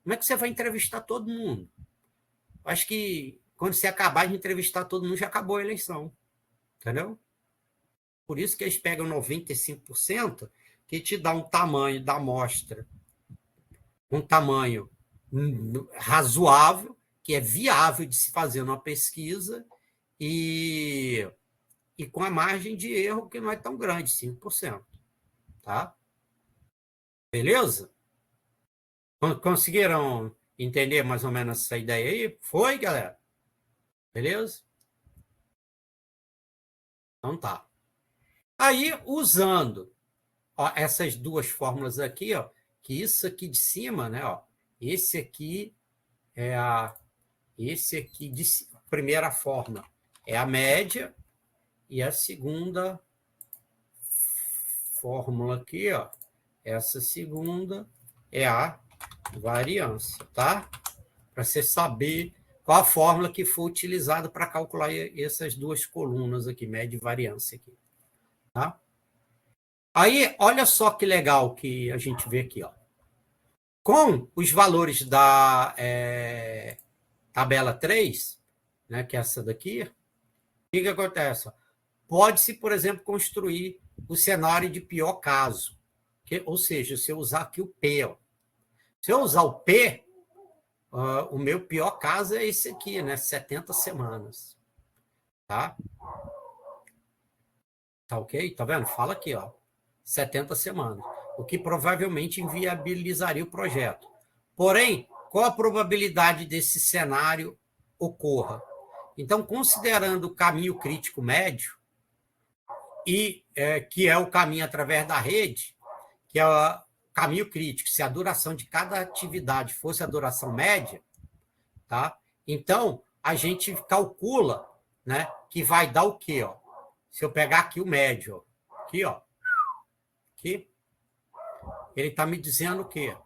Como é que você vai entrevistar todo mundo? Acho que quando você acabar de entrevistar todo mundo, já acabou a eleição. Entendeu? Por isso que eles pegam 95%, que te dá um tamanho da amostra, um tamanho razoável, que é viável de se fazer numa pesquisa, e com a margem de erro que não é tão grande, 5%. Tá? Beleza? Conseguiram entender mais ou menos essa ideia aí? Foi, galera? Beleza? Então tá. Aí, usando essas duas fórmulas aqui, ó, que isso aqui de cima, né, ó, esse aqui é a primeira fórmula é a média, e a segunda fórmula aqui, ó, essa segunda é a variância, tá? Para você saber qual a fórmula que foi utilizada para calcular essas duas colunas aqui, média e variância aqui. Tá? Aí, olha só que legal que a gente vê aqui. Ó. Com os valores tabela 3, né, que é essa daqui, o que acontece? Pode-se, por exemplo, construir o cenário de pior caso. Ou seja, se eu usar aqui o P. Ó. Se eu usar o P, o meu pior caso é esse aqui, né? 70 semanas. Tá? Tá ok? Tá vendo? Fala aqui, ó. 70 semanas. O que provavelmente inviabilizaria o projeto. Porém, qual a probabilidade desse cenário ocorra? Então, considerando o caminho crítico médio, e que é o caminho através da rede, que é o caminho crítico, se a duração de cada atividade fosse a duração média, tá? Então, a gente calcula, né, que vai dar o quê? Ó? Se eu pegar aqui o médio, ó, aqui, ó, aqui, ele está me dizendo o quê?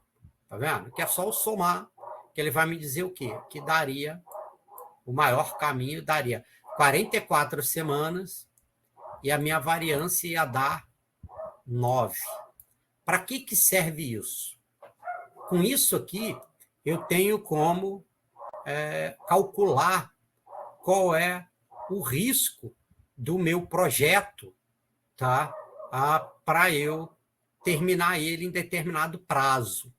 Tá vendo? Que é só o somar, que ele vai me dizer o quê? Que daria, o maior caminho daria 44 semanas e a minha variância ia dar 9. Para que serve isso? Com isso aqui, eu tenho como calcular qual é o risco do meu projeto, tá? Para eu terminar ele em determinado prazo.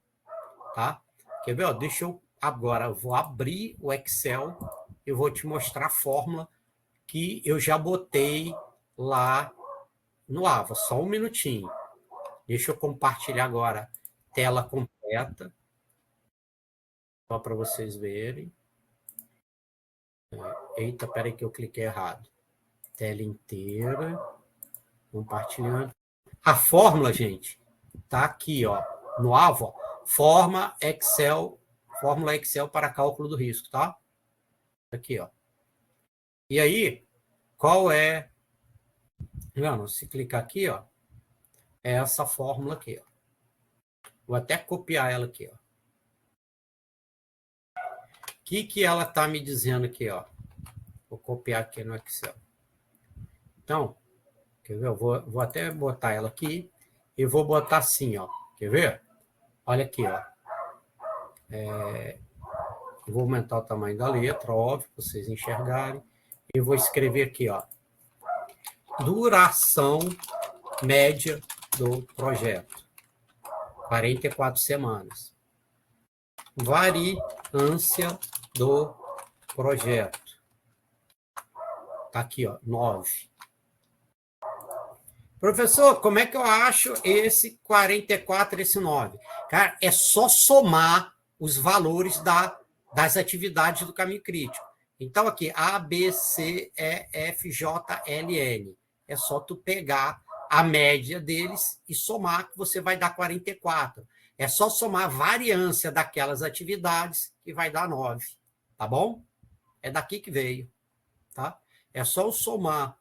Tá? Quer ver? Ó, deixa eu agora, eu vou abrir o Excel e vou te mostrar a fórmula que eu já botei lá no Ava. Só um minutinho. Deixa eu compartilhar agora tela completa, só para vocês verem. Eita, peraí que eu cliquei errado. Tela inteira, compartilhando. A fórmula, gente, tá aqui, ó, no Ava, ó, fórmula Excel para cálculo do risco, tá? Aqui, ó. E aí, qual é... Não, se clicar aqui, ó, é essa fórmula aqui, ó. Vou até copiar ela aqui, ó. O que ela está me dizendo aqui, ó? Vou copiar aqui no Excel. Então, quer ver? Eu vou até botar ela aqui e vou botar assim, ó. Quer ver? Olha aqui, ó. Vou aumentar o tamanho da letra, óbvio, para vocês enxergarem. E vou escrever aqui, ó. Duração média do projeto. 44 semanas. Variância do projeto. Tá aqui, ó, 9. Professor, como é que eu acho esse 44 e esse 9? Cara, é só somar os valores das atividades do caminho crítico. Então, aqui, A, B, C, E, F, J, L, N. É só tu pegar a média deles e somar, que você vai dar 44. É só somar a variância daquelas atividades que vai dar 9. Tá bom? É daqui que veio. Tá? É só somar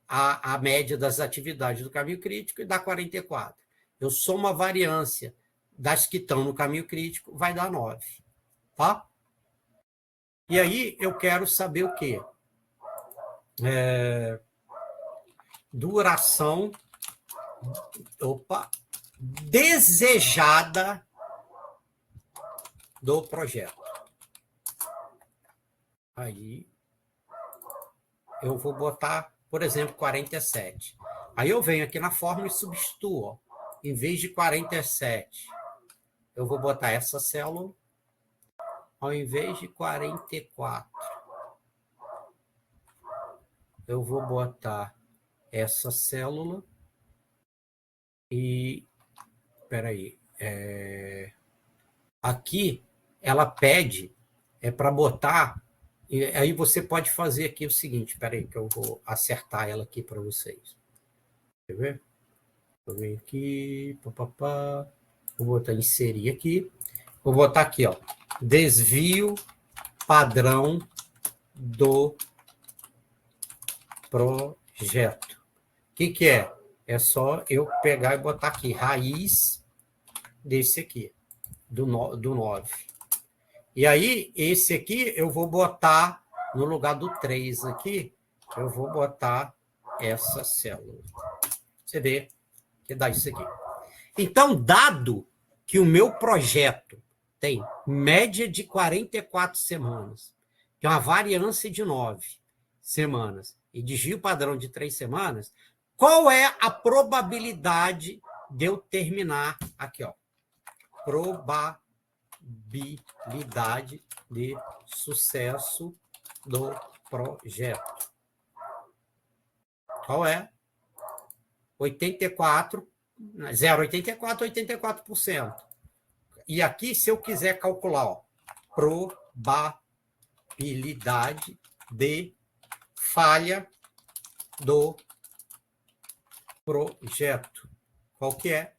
a média das atividades do caminho crítico e dá 44. Eu somo a variância das que estão no caminho crítico, vai dar 9. Tá? E aí eu quero saber o quê? Duração desejada do projeto. Aí eu vou botar, por exemplo, 47. Aí eu venho aqui na fórmula e substituo. Ó. Em vez de 47, eu vou botar essa célula. Ao invés de 44, eu vou botar essa célula. E, peraí, aqui ela pede para botar, e aí você pode fazer aqui o seguinte, peraí, que eu vou acertar ela aqui para vocês. Quer ver? Eu venho aqui, papapá, vou botar inserir aqui, vou botar aqui, ó, desvio padrão do projeto. O que é? É só eu pegar e botar aqui, raiz desse aqui, do 9. E aí, esse aqui eu vou botar, no lugar do 3 aqui, eu vou botar essa célula. Você vê que dá isso aqui. Então, dado que o meu projeto tem média de 44 semanas tem uma variância de 9 semanas e desvio padrão de 3 semanas, qual é a probabilidade de eu terminar aqui, ó? Probabilidade de sucesso do projeto. Qual é? 84, 0,84, 84%. E aqui, se eu quiser calcular, ó, probabilidade de falha do projeto. Qual que é?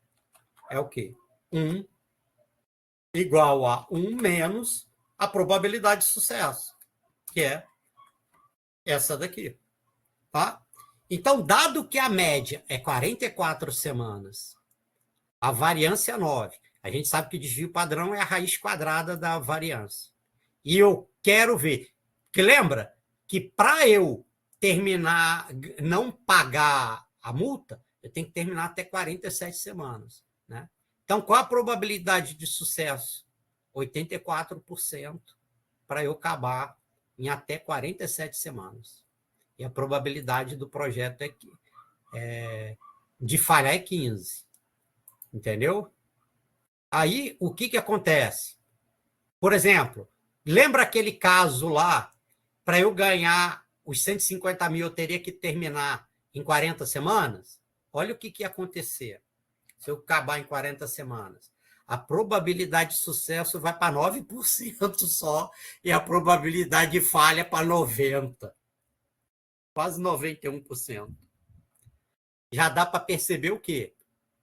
É o quê? 1 igual a 1 menos a probabilidade de sucesso, que é essa daqui. Tá? Então, dado que a média é 44 semanas, a variância é 9, a gente sabe que o desvio padrão é a raiz quadrada da variância. E eu quero ver, que lembra que para eu terminar, não pagar a multa, eu tenho que terminar até 47 semanas. Né? Então, qual a probabilidade de sucesso? 84% para eu acabar em até 47 semanas. E a probabilidade do projeto de falhar é 15. Entendeu? Aí, o que acontece? Por exemplo, lembra aquele caso lá, para eu ganhar os 150 mil, eu teria que terminar em 40 semanas? Olha o que ia acontecer se eu acabar em 40 semanas. A probabilidade de sucesso vai para 9% só e a probabilidade de falha para 90%. Quase 91%. Já dá para perceber o quê?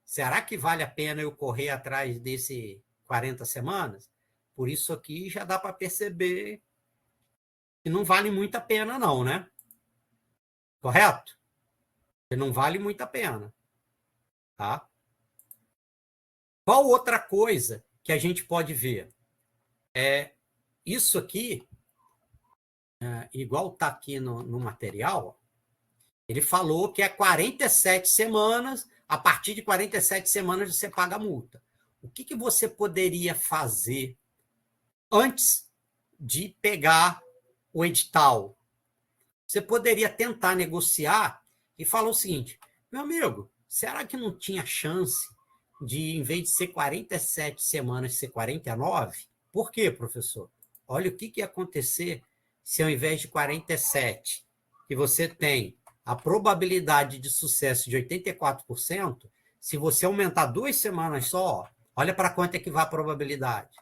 Será que vale a pena eu correr atrás desse 40 semanas? Por isso aqui já dá para perceber que não vale muito a pena não, né? Correto? Que não vale muito a pena. Tá? Qual outra coisa que a gente pode ver? Isso aqui, igual está aqui no material, ele falou que é 47 semanas, a partir de 47 semanas você paga a multa. O que você poderia fazer antes de pegar o edital? Você poderia tentar negociar e falar o seguinte, meu amigo, será que não tinha chance de, em vez de ser 47 semanas, ser 49? Por quê, professor? Olha o que ia acontecer se ao invés de 47, que você tem a probabilidade de sucesso de 84%, se você aumentar 2 semanas só, olha para quanto é que vai a probabilidade.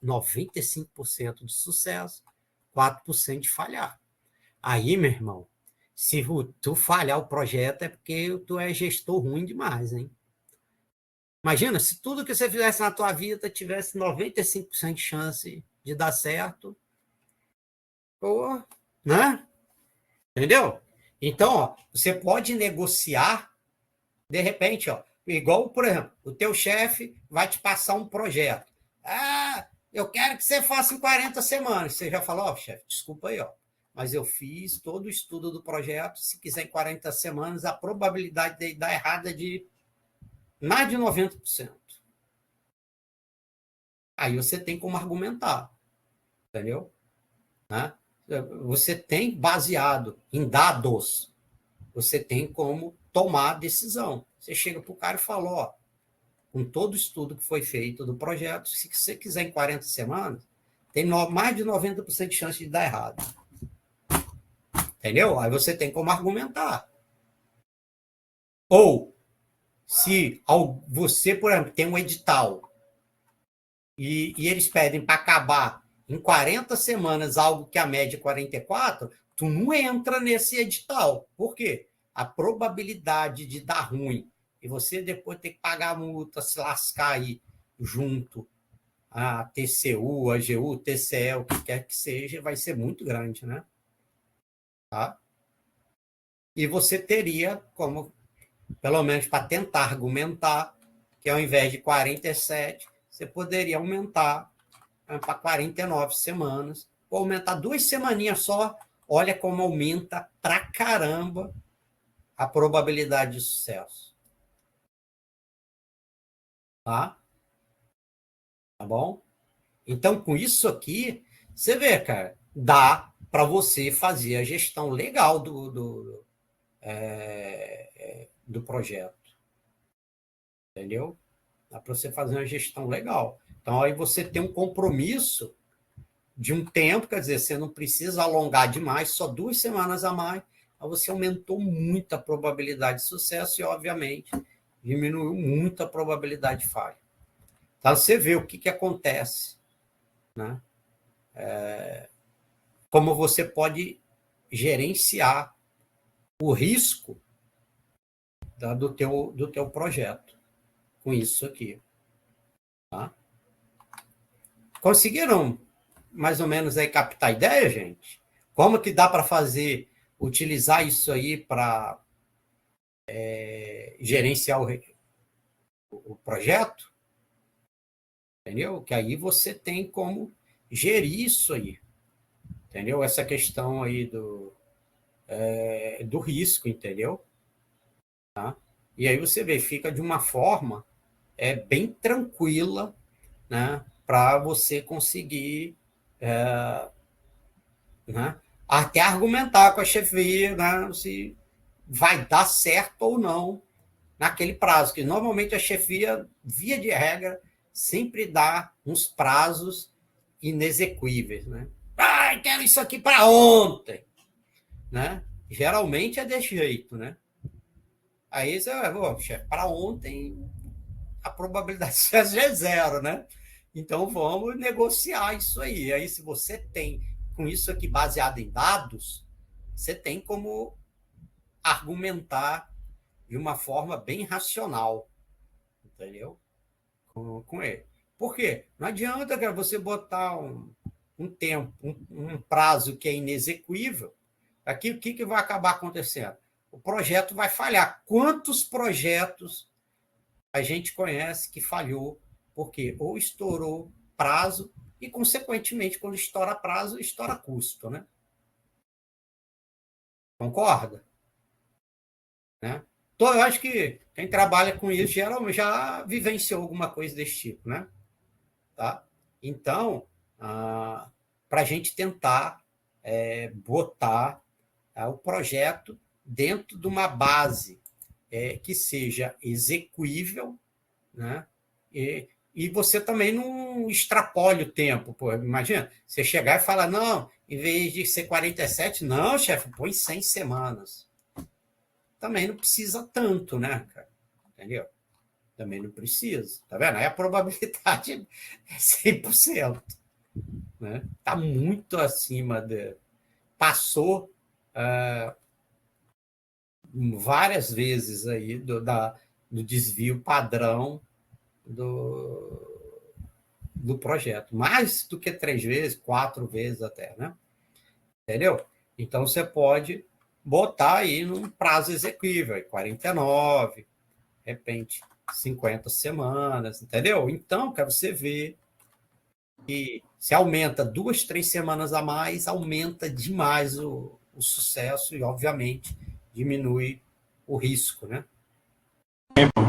95% de sucesso, 4% de falhar. Aí, meu irmão, se tu falhar o projeto é porque tu é gestor ruim demais, hein? Imagina, se tudo que você fizesse na tua vida tivesse 95% de chance de dar certo, pô, né? Entendeu? Então, ó, você pode negociar, de repente, ó, igual, por exemplo, o teu chefe vai te passar um projeto. Ah, eu quero que você faça em 40 semanas. Você já falou, ó, chefe, desculpa aí, ó, mas eu fiz todo o estudo do projeto, se quiser em 40 semanas, a probabilidade de dar errado é de mais de 90%. Aí você tem como argumentar, entendeu? Né? Você tem baseado em dados, você tem como tomar a decisão. Você chega para o cara e fala, ó, com todo o estudo que foi feito do projeto, se você quiser em 40 semanas, tem mais de 90% de chance de dar errado. Entendeu? Aí você tem como argumentar. Ou, se você, por exemplo, tem um edital e eles pedem para acabar em 40 semanas algo que a média é 44, tu não entra nesse edital. Por quê? A probabilidade de dar ruim e você depois ter que pagar a multa, se lascar aí junto a TCU, a AGU, TCE, o que quer que seja, vai ser muito grande, né? Tá? E você teria como, pelo menos para tentar argumentar, que ao invés de 47, você poderia aumentar para 49 semanas, ou aumentar 2 semaninhas só, olha como aumenta pra caramba a probabilidade de sucesso. Tá? Tá bom? Então, com isso aqui, você vê, cara, dá para você fazer a gestão legal do projeto. Entendeu? Dá para você fazer uma gestão legal. Então, aí você tem um compromisso de um tempo, quer dizer, você não precisa alongar demais, só 2 semanas a mais, aí você aumentou muito a probabilidade de sucesso e, obviamente, diminuiu muito a probabilidade de falha. Então, você vê o que acontece, né? Como você pode gerenciar o risco do teu projeto com isso aqui. Tá? Conseguiram mais ou menos aí captar a ideia, gente? Como que dá para utilizar isso aí para gerenciar o projeto? Entendeu? Que aí você tem como gerir isso aí. Entendeu? Essa questão aí do risco, entendeu? Tá? E aí você vê, fica de uma forma bem tranquila, né, para você conseguir né, até argumentar com a chefia, né, se vai dar certo ou não naquele prazo, que normalmente a chefia, via de regra, sempre dá uns prazos inexequíveis. Né? Ah, quero isso aqui para ontem. Né? Geralmente é desse jeito. Né? Aí você vai, chefe, para ontem a probabilidade de sucesso é 0, né? Então vamos negociar isso aí. Aí, se você tem com isso aqui baseado em dados, você tem como argumentar de uma forma bem racional, entendeu? Com ele. Por quê? Não adianta, cara, você botar um tempo, um prazo que é inexequível. Aqui, o que vai acabar acontecendo? O projeto vai falhar. Quantos projetos a gente conhece que falhou, porque ou estourou prazo e, consequentemente, quando estoura prazo, estoura custo, né? Concorda? Né? Então, eu acho que quem trabalha com isso já vivenciou alguma coisa desse tipo, né? Tá? Então, para a gente tentar botar o projeto dentro de uma base que seja execuível, né? E você também não extrapole o tempo. Pô. Imagina, você chegar e falar, não, em vez de ser 47, não, chefe, põe 100 semanas. Também não precisa tanto, né, cara? Entendeu? Também não precisa. Tá vendo? Aí a probabilidade é 100%. Né? Tá muito acima de... Passou várias vezes aí do desvio padrão do projeto. Mais do que 3 vezes, 4 vezes até, né? Entendeu? Então, você pode botar aí num prazo execuível, 49, de repente, 50 semanas, entendeu? Então, para você ver que se aumenta 2, 3 semanas a mais, aumenta demais o sucesso e, obviamente, diminui o risco, né?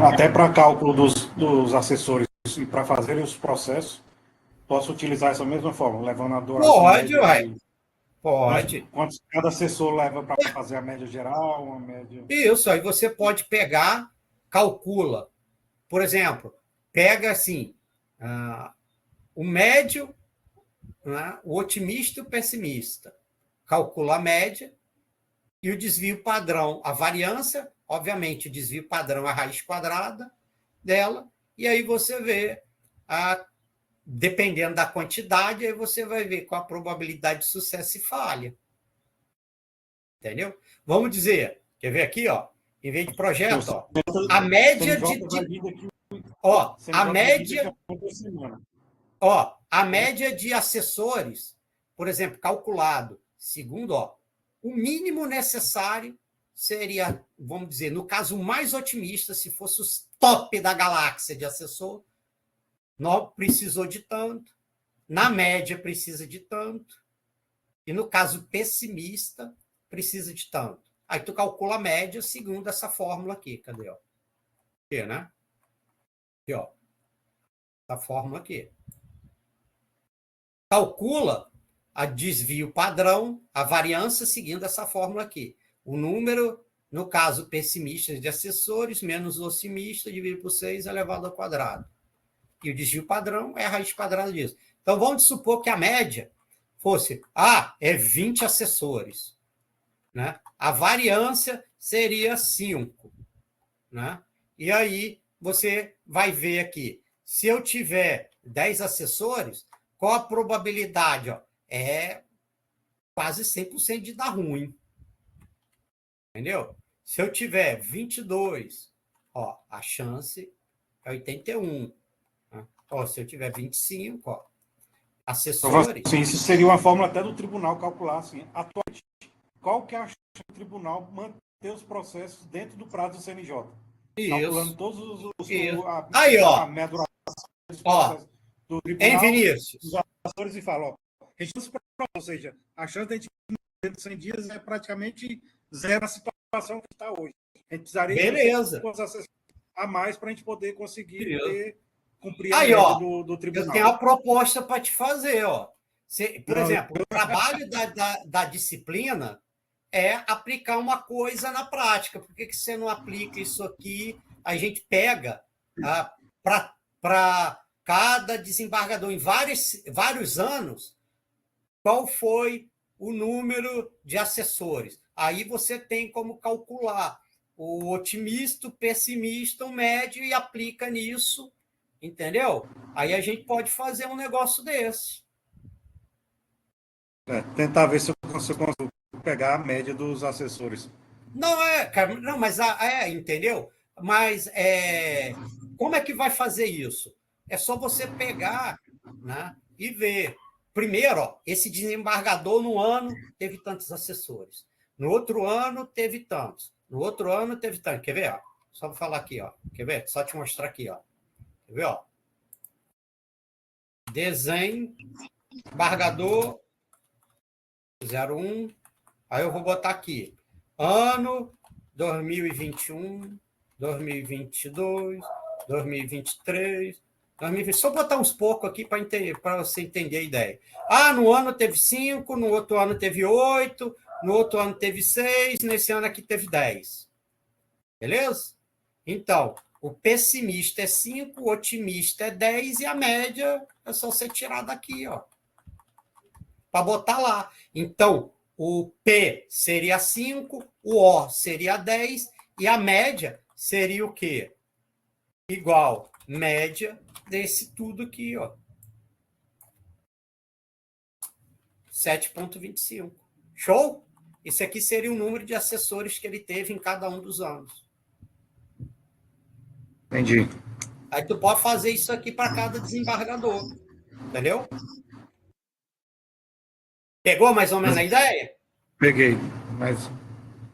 Até para cálculo dos assessores e para fazerem os processos, posso utilizar essa mesma forma, levando a duração Pode, média uai. de Pode. quantos cada assessor leva para fazer a média geral, uma média. Isso, aí você pode pegar, calcula. Por exemplo, pega assim, o médio, né, o otimista e o pessimista. Calcula a média e o desvio padrão, a variância, obviamente, o desvio padrão é a raiz quadrada dela, e aí você vê, dependendo da quantidade, aí você vai ver qual a probabilidade de sucesso e falha. Entendeu? Vamos dizer, quer ver aqui, ó, em vez de projeto, ó, a média a média de assessores, por exemplo, calculado, segundo, ó, o mínimo necessário seria, vamos dizer, no caso mais otimista, se fosse o top da galáxia de assessor, não precisou de tanto, na média precisa de tanto, e no caso pessimista, precisa de tanto. Aí tu calcula a média segundo essa fórmula aqui, cadê? Ó? Aqui, né? Aqui, ó. Essa fórmula aqui. Calcula a desvio padrão, a variância seguindo essa fórmula aqui. O número, no caso, pessimistas de assessores, menos o otimista, dividido por 6 elevado ao quadrado. E o desvio padrão é a raiz quadrada disso. Então, vamos supor que a média fosse, é 20 assessores. Né? A variância seria 5. Né? E aí, você vai ver aqui, se eu tiver 10 assessores, qual a probabilidade? É quase 100% de dar ruim. Entendeu? Se eu tiver 22, a chance é 81. Né? Se eu tiver 25, assessores... Sim, isso seria uma fórmula até do tribunal calcular, assim, atualmente, qual que é a chance do tribunal manter os processos dentro do prazo do CNJ? Calculando todos os aí, a duração dos processos do tribunal, Vinícius? Os assessores e falam, a gente ou seja, a chance de a gente dentro de 100 dias é praticamente zero a situação que está hoje. A gente precisaria de a mais para a gente poder conseguir cumprir a média do tribunal. Eu tenho uma proposta para te fazer. Por exemplo, o trabalho da disciplina é aplicar uma coisa na prática. Por que você não aplica isso aqui? A gente pega para cada desembargador em vários anos, qual foi o número de assessores. Aí você tem como calcular o otimista, o pessimista, o médio e aplica nisso, entendeu? Aí a gente pode fazer um negócio desse. Tentar ver se eu consigo pegar a média dos assessores. Mas entendeu? Mas como é que vai fazer isso? É só você pegar, né, e ver. Primeiro, esse desembargador no ano teve tantos assessores. No outro ano teve tantos. No outro ano teve tantos. Quer ver? Só vou falar aqui. Quer ver? Só te mostrar aqui. Quer ver? Desenho, embargador 01. Aí eu vou botar aqui. Ano 2021, 2022, 2023... Só botar uns poucos aqui para você entender a ideia. No ano teve 5, no outro ano teve 8, no outro ano teve 6, nesse ano aqui teve 10. Beleza? Então, o pessimista é 5, o otimista é 10 e a média é só você tirar daqui, para botar lá. Então, o P seria 5, o O seria 10 e a média seria o quê? Igual média desse tudo aqui, 7,25. Show? Esse aqui seria o número de assessores que ele teve em cada um dos anos. Entendi. Aí tu pode fazer isso aqui para cada desembargador. Entendeu? Pegou mais ou menos a ideia? Peguei, mas...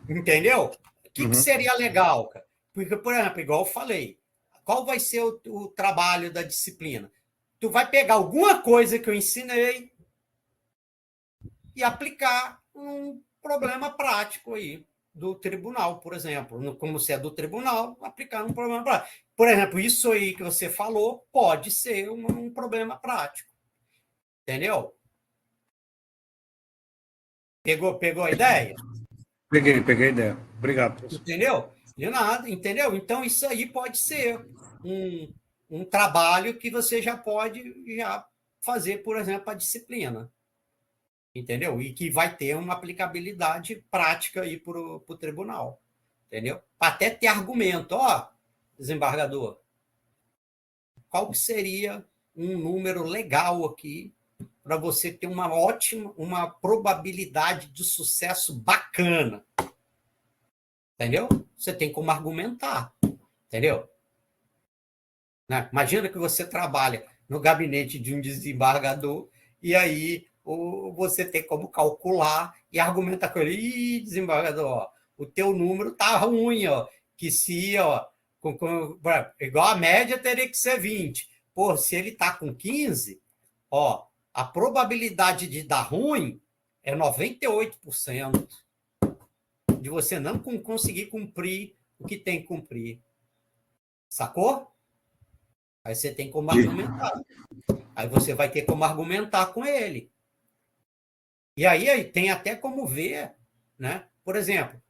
Entendeu? O que seria legal, cara? Porque, por exemplo, igual eu falei, qual vai ser o trabalho da disciplina? Tu vai pegar alguma coisa que eu ensinei e aplicar um problema prático aí do tribunal, por exemplo. Como você é do tribunal, aplicar um problema prático. Por exemplo, isso aí que você falou pode ser um problema prático. Entendeu? Pegou a ideia? Peguei a ideia. Obrigado, professor. Entendeu? De nada, entendeu? Então, isso aí pode ser um trabalho que você já pode fazer, por exemplo, a disciplina. Entendeu? E que vai ter uma aplicabilidade prática aí para o tribunal. Entendeu? Para até ter argumento. Desembargador, qual que seria um número legal aqui para você ter uma probabilidade de sucesso bacana? Entendeu? Você tem como argumentar. Entendeu? Né? Imagina que você trabalha no gabinete de um desembargador e aí você tem como calcular e argumentar com ele. Desembargador, o teu número tá ruim, que se, igual a média teria que ser 20. Se ele tá com 15, a probabilidade de dar ruim é 98% de você não conseguir cumprir o que tem que cumprir. Sacou? Aí você tem como argumentar. Aí você vai ter como argumentar com ele. E aí tem até como ver, né? Por exemplo,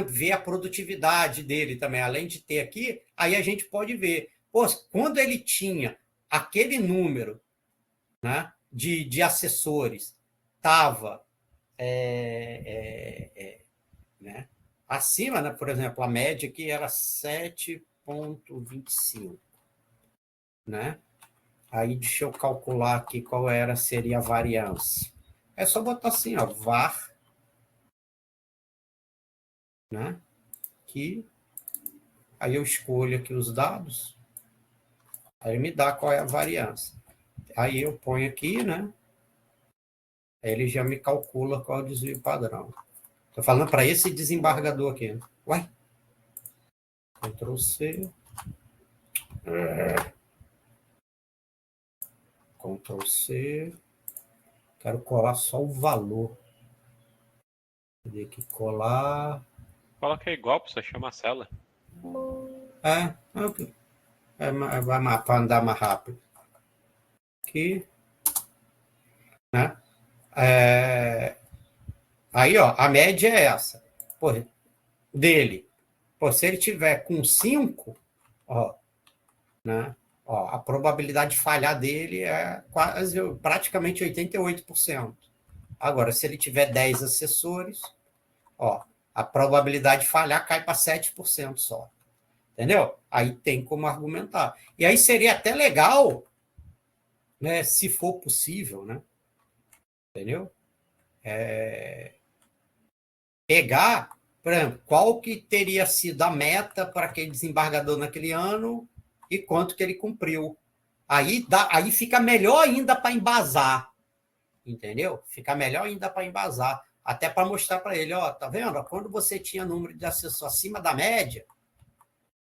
ver a produtividade dele também, além de ter aqui, aí a gente pode ver, pô, quando ele tinha aquele número, né, de assessores, estava né, acima, né, por exemplo, a média aqui era 7,25, né? Aí deixa eu calcular aqui qual seria a variância. É só botar assim, ó, var, né? Que aí eu escolho aqui os dados, aí ele me dá qual é a variância. Aí eu ponho aqui, né? Aí ele já me calcula qual é o desvio padrão. Estou falando para esse desembargador aqui. Né? Uai. Ctrl C. Ctrl C. Quero colar só o valor. Teria que colar. Coloca igual para você chamar a cela. Vai para andar mais rápido. Aqui. Né? Aí, ó, a média é essa. Pô, dele. Pô, se ele tiver com 5, ó, né? Ó, a probabilidade de falhar dele é praticamente 88%. Agora, se ele tiver 10 assessores, ó, a probabilidade de falhar cai para 7% só. Entendeu? Aí tem como argumentar. E aí seria até legal, né, se for possível, né? Entendeu? Pegar, por exemplo, qual que teria sido a meta para aquele desembargador naquele ano e quanto que ele cumpriu. Aí fica melhor ainda para embasar, entendeu? Fica melhor ainda para embasar, até para mostrar para ele, ó, tá vendo? Quando você tinha número de acessos acima da média,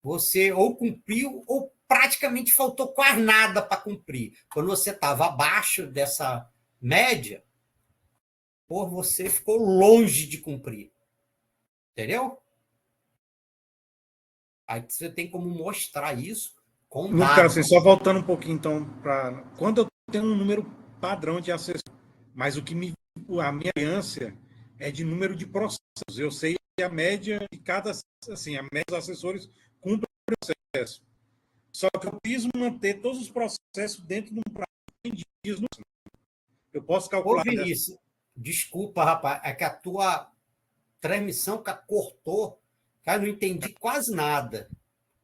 você ou cumpriu ou praticamente faltou quase nada para cumprir. Quando você estava abaixo dessa média, você ficou longe de cumprir. Entendeu? Aí você tem como mostrar isso com No dados. caso, assim, só voltando um pouquinho, então, para quando eu tenho um número padrão de acesso, mas a minha variância é de número de processos. Eu sei a média de cada, assim, a média dos assessores cumpre o processo. Só que eu preciso manter todos os processos dentro de um prazo de dias. Eu posso calcular. Ô, Vinícius, desculpa, rapaz, é que a tua transmissão cortou. Cara, não entendi quase nada.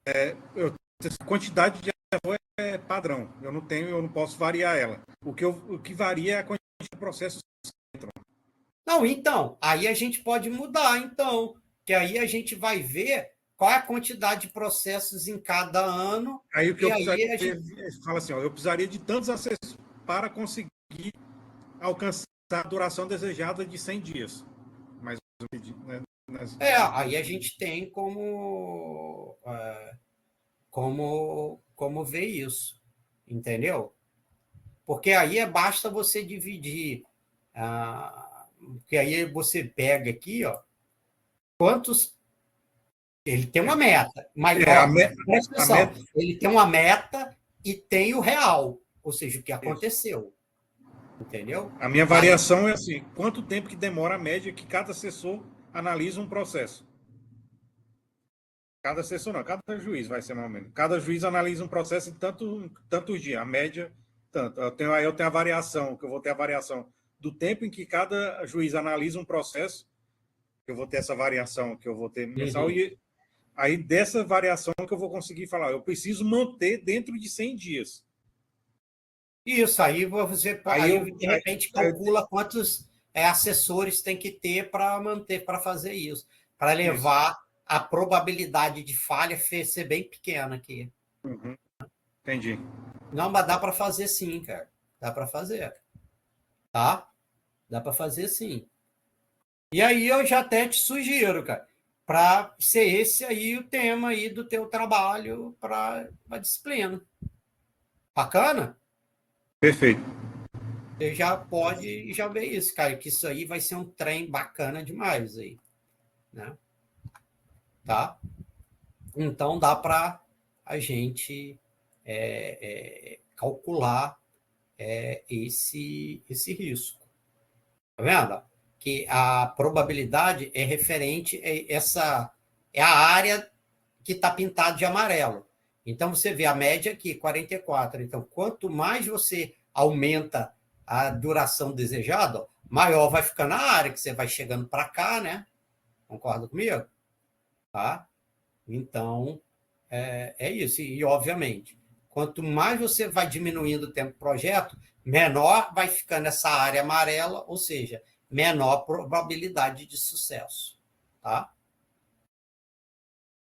A quantidade de acesso é padrão. Eu não posso variar ela. O que varia é a quantidade de processos. Não, então, aí a gente pode mudar, então, que aí a gente vai ver qual é a quantidade de processos em cada ano. Aí o que eu precisaria, gente... fala assim, ó, eu precisaria de tantos acessos para conseguir alcançar a duração desejada de 100 dias. Mas, né, aí a gente tem como ver isso, entendeu? Porque aí basta você dividir, porque aí você pega aqui, ó, quantos. Ele tem uma meta, mas presta atenção, ele tem uma meta e tem o real, ou seja, o que aconteceu. Entendeu? A minha variação é assim, quanto tempo que demora a média que cada assessor analisa um processo? Cada assessor não, cada juiz vai ser mais ou menos. Cada juiz analisa um processo em tantos dias, a média, tanto. Aí eu tenho a variação, que eu vou ter a variação do tempo em que cada juiz analisa um processo, que eu vou ter essa variação, que eu vou ter mensal, e aí dessa variação que eu vou conseguir falar, eu preciso manter dentro de 100 dias. Isso, aí você de repente calcula quantos assessores tem que ter para manter, para fazer isso, para levar a probabilidade de falha ser bem pequena aqui. Uhum. Entendi. Não, mas dá para fazer sim, cara. Dá para fazer. Tá? Dá para fazer sim. E aí eu já até te sugiro, cara, para ser esse aí o tema aí do teu trabalho para a disciplina. Bacana? Perfeito. Você já pode já ver isso, cara, que isso aí vai ser um trem bacana demais aí, né? Tá? Então dá para a gente calcular esse risco. Tá vendo? Que a probabilidade é referente é a área que está pintada de amarelo. Então, você vê a média aqui, 44. Então, quanto mais você aumenta a duração desejada, maior vai ficando a área, que você vai chegando para cá, né? Concorda comigo? Tá? Então, é isso. E, obviamente, quanto mais você vai diminuindo o tempo do projeto, menor vai ficando essa área amarela, ou seja, menor probabilidade de sucesso. Tá?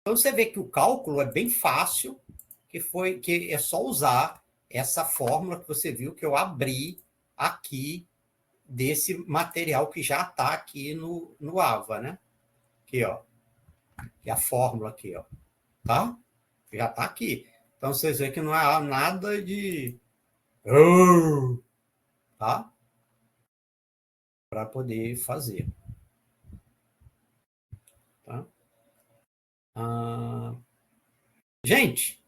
Então, você vê que o cálculo é bem fácil, que é só usar essa fórmula que você viu que eu abri aqui desse material que já está aqui no AVA, né? Aqui, ó. Que é a fórmula aqui, ó. Tá? Já está aqui. Então, vocês veem que não há nada de... Tá? Para poder fazer. Tá? Gente,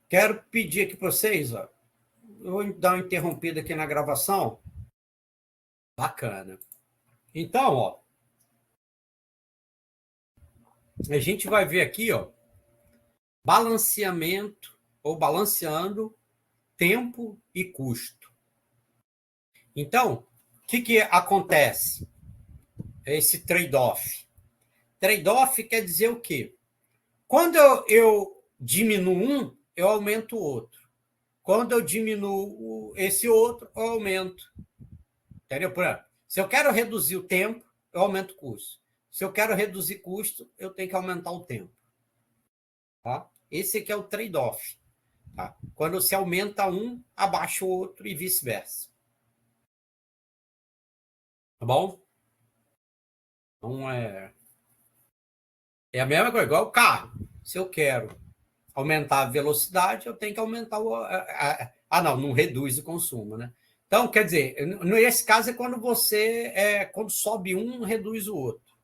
quero pedir aqui para vocês, ó. Eu vou dar uma interrompida aqui na gravação. Bacana. Então, ó, a gente vai ver aqui, ó, balanceamento ou balanceando tempo e custo. Então, o que acontece? Esse trade-off. Trade-off quer dizer o quê? Quando eu diminuo um, eu aumento o outro. Quando eu diminuo esse outro, eu aumento. Entendeu? Por exemplo, se eu quero reduzir o tempo, eu aumento o custo. Se eu quero reduzir custo, eu tenho que aumentar o tempo. Tá? Esse aqui é o trade-off. Tá? Quando se aumenta um, abaixa o outro e vice-versa. Tá bom? Então, é a mesma coisa, igual o carro. Se eu quero aumentar a velocidade, eu tenho que aumentar não reduz o consumo, né? Então, quer dizer, nesse caso é quando quando sobe um, reduz o outro.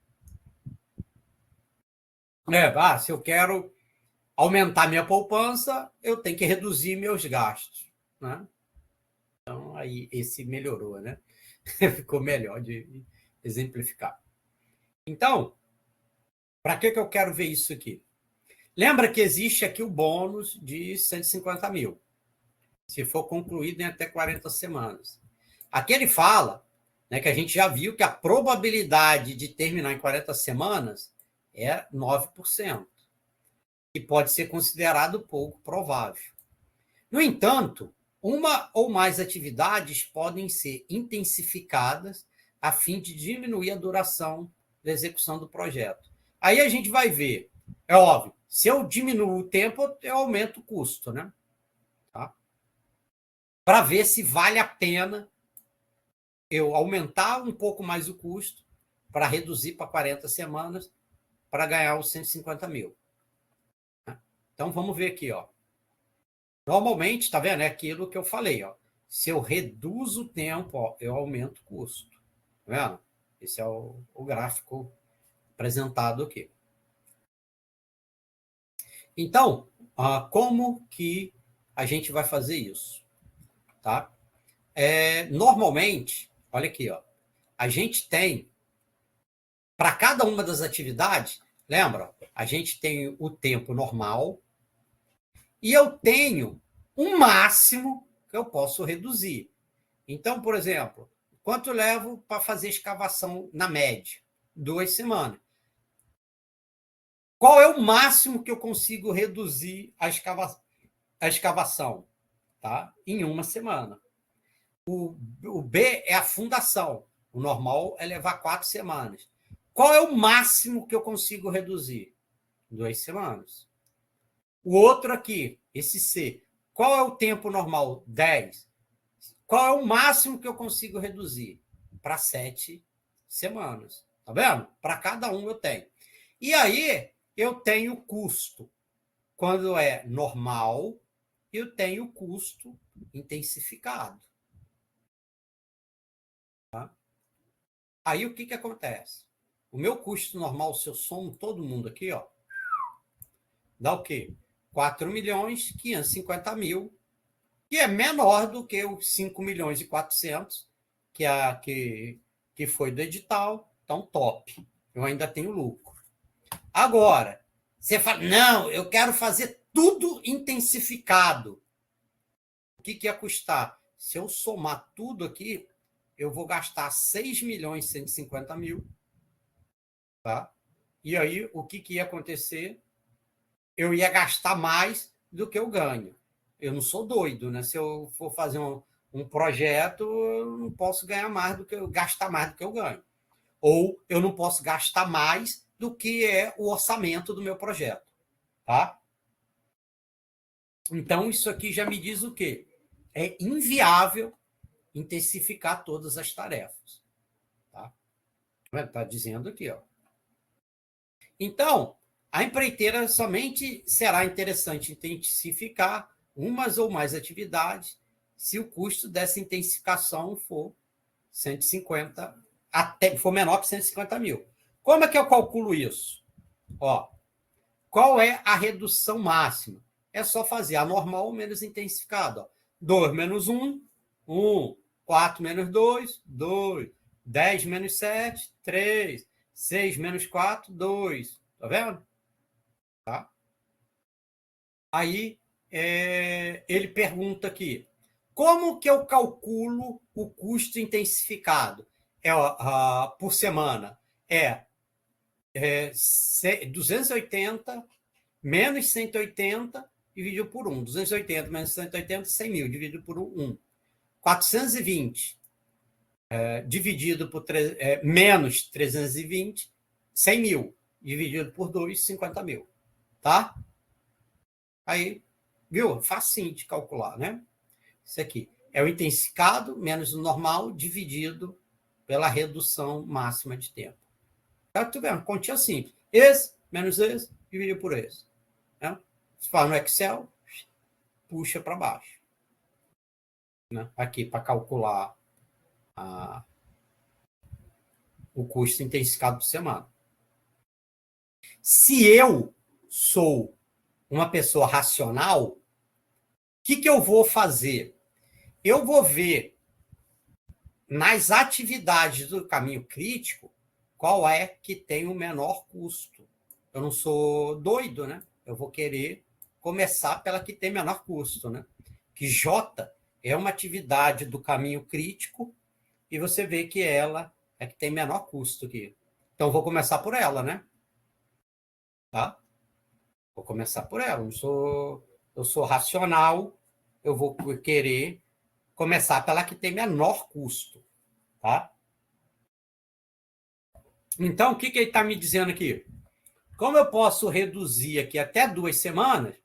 Se eu quero aumentar minha poupança, eu tenho que reduzir meus gastos, né? Então, aí esse melhorou, né? Ficou melhor de exemplificar. Então, para que eu quero ver isso aqui? Lembra que existe aqui o bônus de 150 mil, se for concluído em até 40 semanas. Aqui ele fala, né, que a gente já viu que a probabilidade de terminar em 40 semanas é 9%, que pode ser considerado pouco provável. No entanto, uma ou mais atividades podem ser intensificadas a fim de diminuir a duração da execução do projeto. Aí a gente vai ver, é óbvio, se eu diminuo o tempo, eu aumento o custo, né? Tá? Para ver se vale a pena eu aumentar um pouco mais o custo para reduzir para 40 semanas para ganhar os 150 mil. Então, vamos ver aqui, ó. Normalmente, tá vendo? É aquilo que eu falei, ó. Se eu reduzo o tempo, ó, eu aumento o custo. Tá vendo? Esse é o gráfico apresentado aqui. Então, como que a gente vai fazer isso? Tá? Normalmente, olha aqui, ó, a gente tem, para cada uma das atividades, lembra? A gente tem o tempo normal e eu tenho um máximo que eu posso reduzir. Então, por exemplo, quanto eu levo para fazer escavação na média? 2 semanas. Qual é o máximo que eu consigo reduzir a escavação? Tá? Em 1 semana. O B é a fundação. O normal é levar 4 semanas. Qual é o máximo que eu consigo reduzir? 2 semanas. O outro aqui, esse C. Qual é o tempo normal? 10. Qual é o máximo que eu consigo reduzir? Para 7 semanas. Tá vendo? Para cada um eu tenho. E aí, eu tenho custo. Quando é normal, eu tenho custo intensificado. Tá? Aí, o que acontece? O meu custo normal, se eu somo todo mundo aqui, ó, dá o quê? 4.550.000, que é menor do que os 5.400.000 que que foi do edital, então top. Eu ainda tenho lucro. Agora, você fala, não, eu quero fazer tudo intensificado. O que ia custar? Se eu somar tudo aqui, eu vou gastar 6.150.000. Tá? E aí, o que ia acontecer? Eu ia gastar mais do que eu ganho. Eu não sou doido, né? Se eu for fazer um projeto, eu não posso ganhar mais do que eu gastar mais do que eu ganho. Ou eu não posso gastar mais do que é o orçamento do meu projeto. Tá? Então, isso aqui já me diz o quê? É inviável intensificar todas as tarefas. Tá? Está dizendo aqui, ó. Então, a empreiteira somente será interessante intensificar umas ou mais atividades se o custo dessa intensificação for 150, até for menor que 150.000. Como é que eu calculo isso? Ó, qual é a redução máxima? É só fazer a normal menos intensificado. Ó. 2 menos 1, 1. 4 menos 2, 2. 10 menos 7, 3. 6 menos 4, 2. Tá vendo? Tá? Aí, ele pergunta aqui, como que eu calculo o custo intensificado? Por semana. 280 menos 180 dividido por 1. 280 menos 180, 100.000, dividido por 1. 420 dividido por menos 320, 100.000, dividido por 2, 50.000. Tá? Aí, viu? Facinho de calcular, né? Isso aqui é o intensificado menos o normal dividido pela redução máxima de tempo. Tá tudo bem, continha simples. Esse menos esse, dividido por esse. Né? Se faz no Excel, puxa para baixo. Né? Aqui, para calcular o custo intensificado por semana. Se eu sou uma pessoa racional, o que eu vou fazer? Eu vou ver nas atividades do caminho crítico qual é que tem o menor custo. Eu não sou doido, né? Eu vou querer começar pela que tem menor custo, né? Que J é uma atividade do caminho crítico e você vê que ela é que tem menor custo aqui. Então, vou começar por ela, né? Tá? Vou começar por ela. Eu sou racional, eu vou querer começar pela que tem menor custo. Tá? Então, o que ele está me dizendo aqui? Como eu posso reduzir aqui até 2 semanas,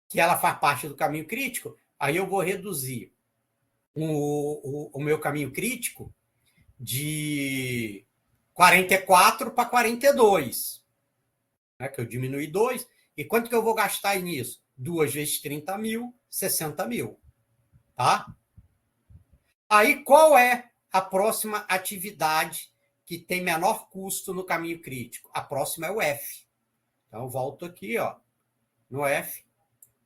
que ela faz parte do caminho crítico, aí eu vou reduzir o meu caminho crítico de 44 para 42. Né, que eu diminui 2. E quanto que eu vou gastar nisso? 2 vezes 30.000, 60.000. Tá? Aí, qual é a próxima atividade que tem menor custo no caminho crítico? A próxima é o F. Então, eu volto aqui, ó, no F,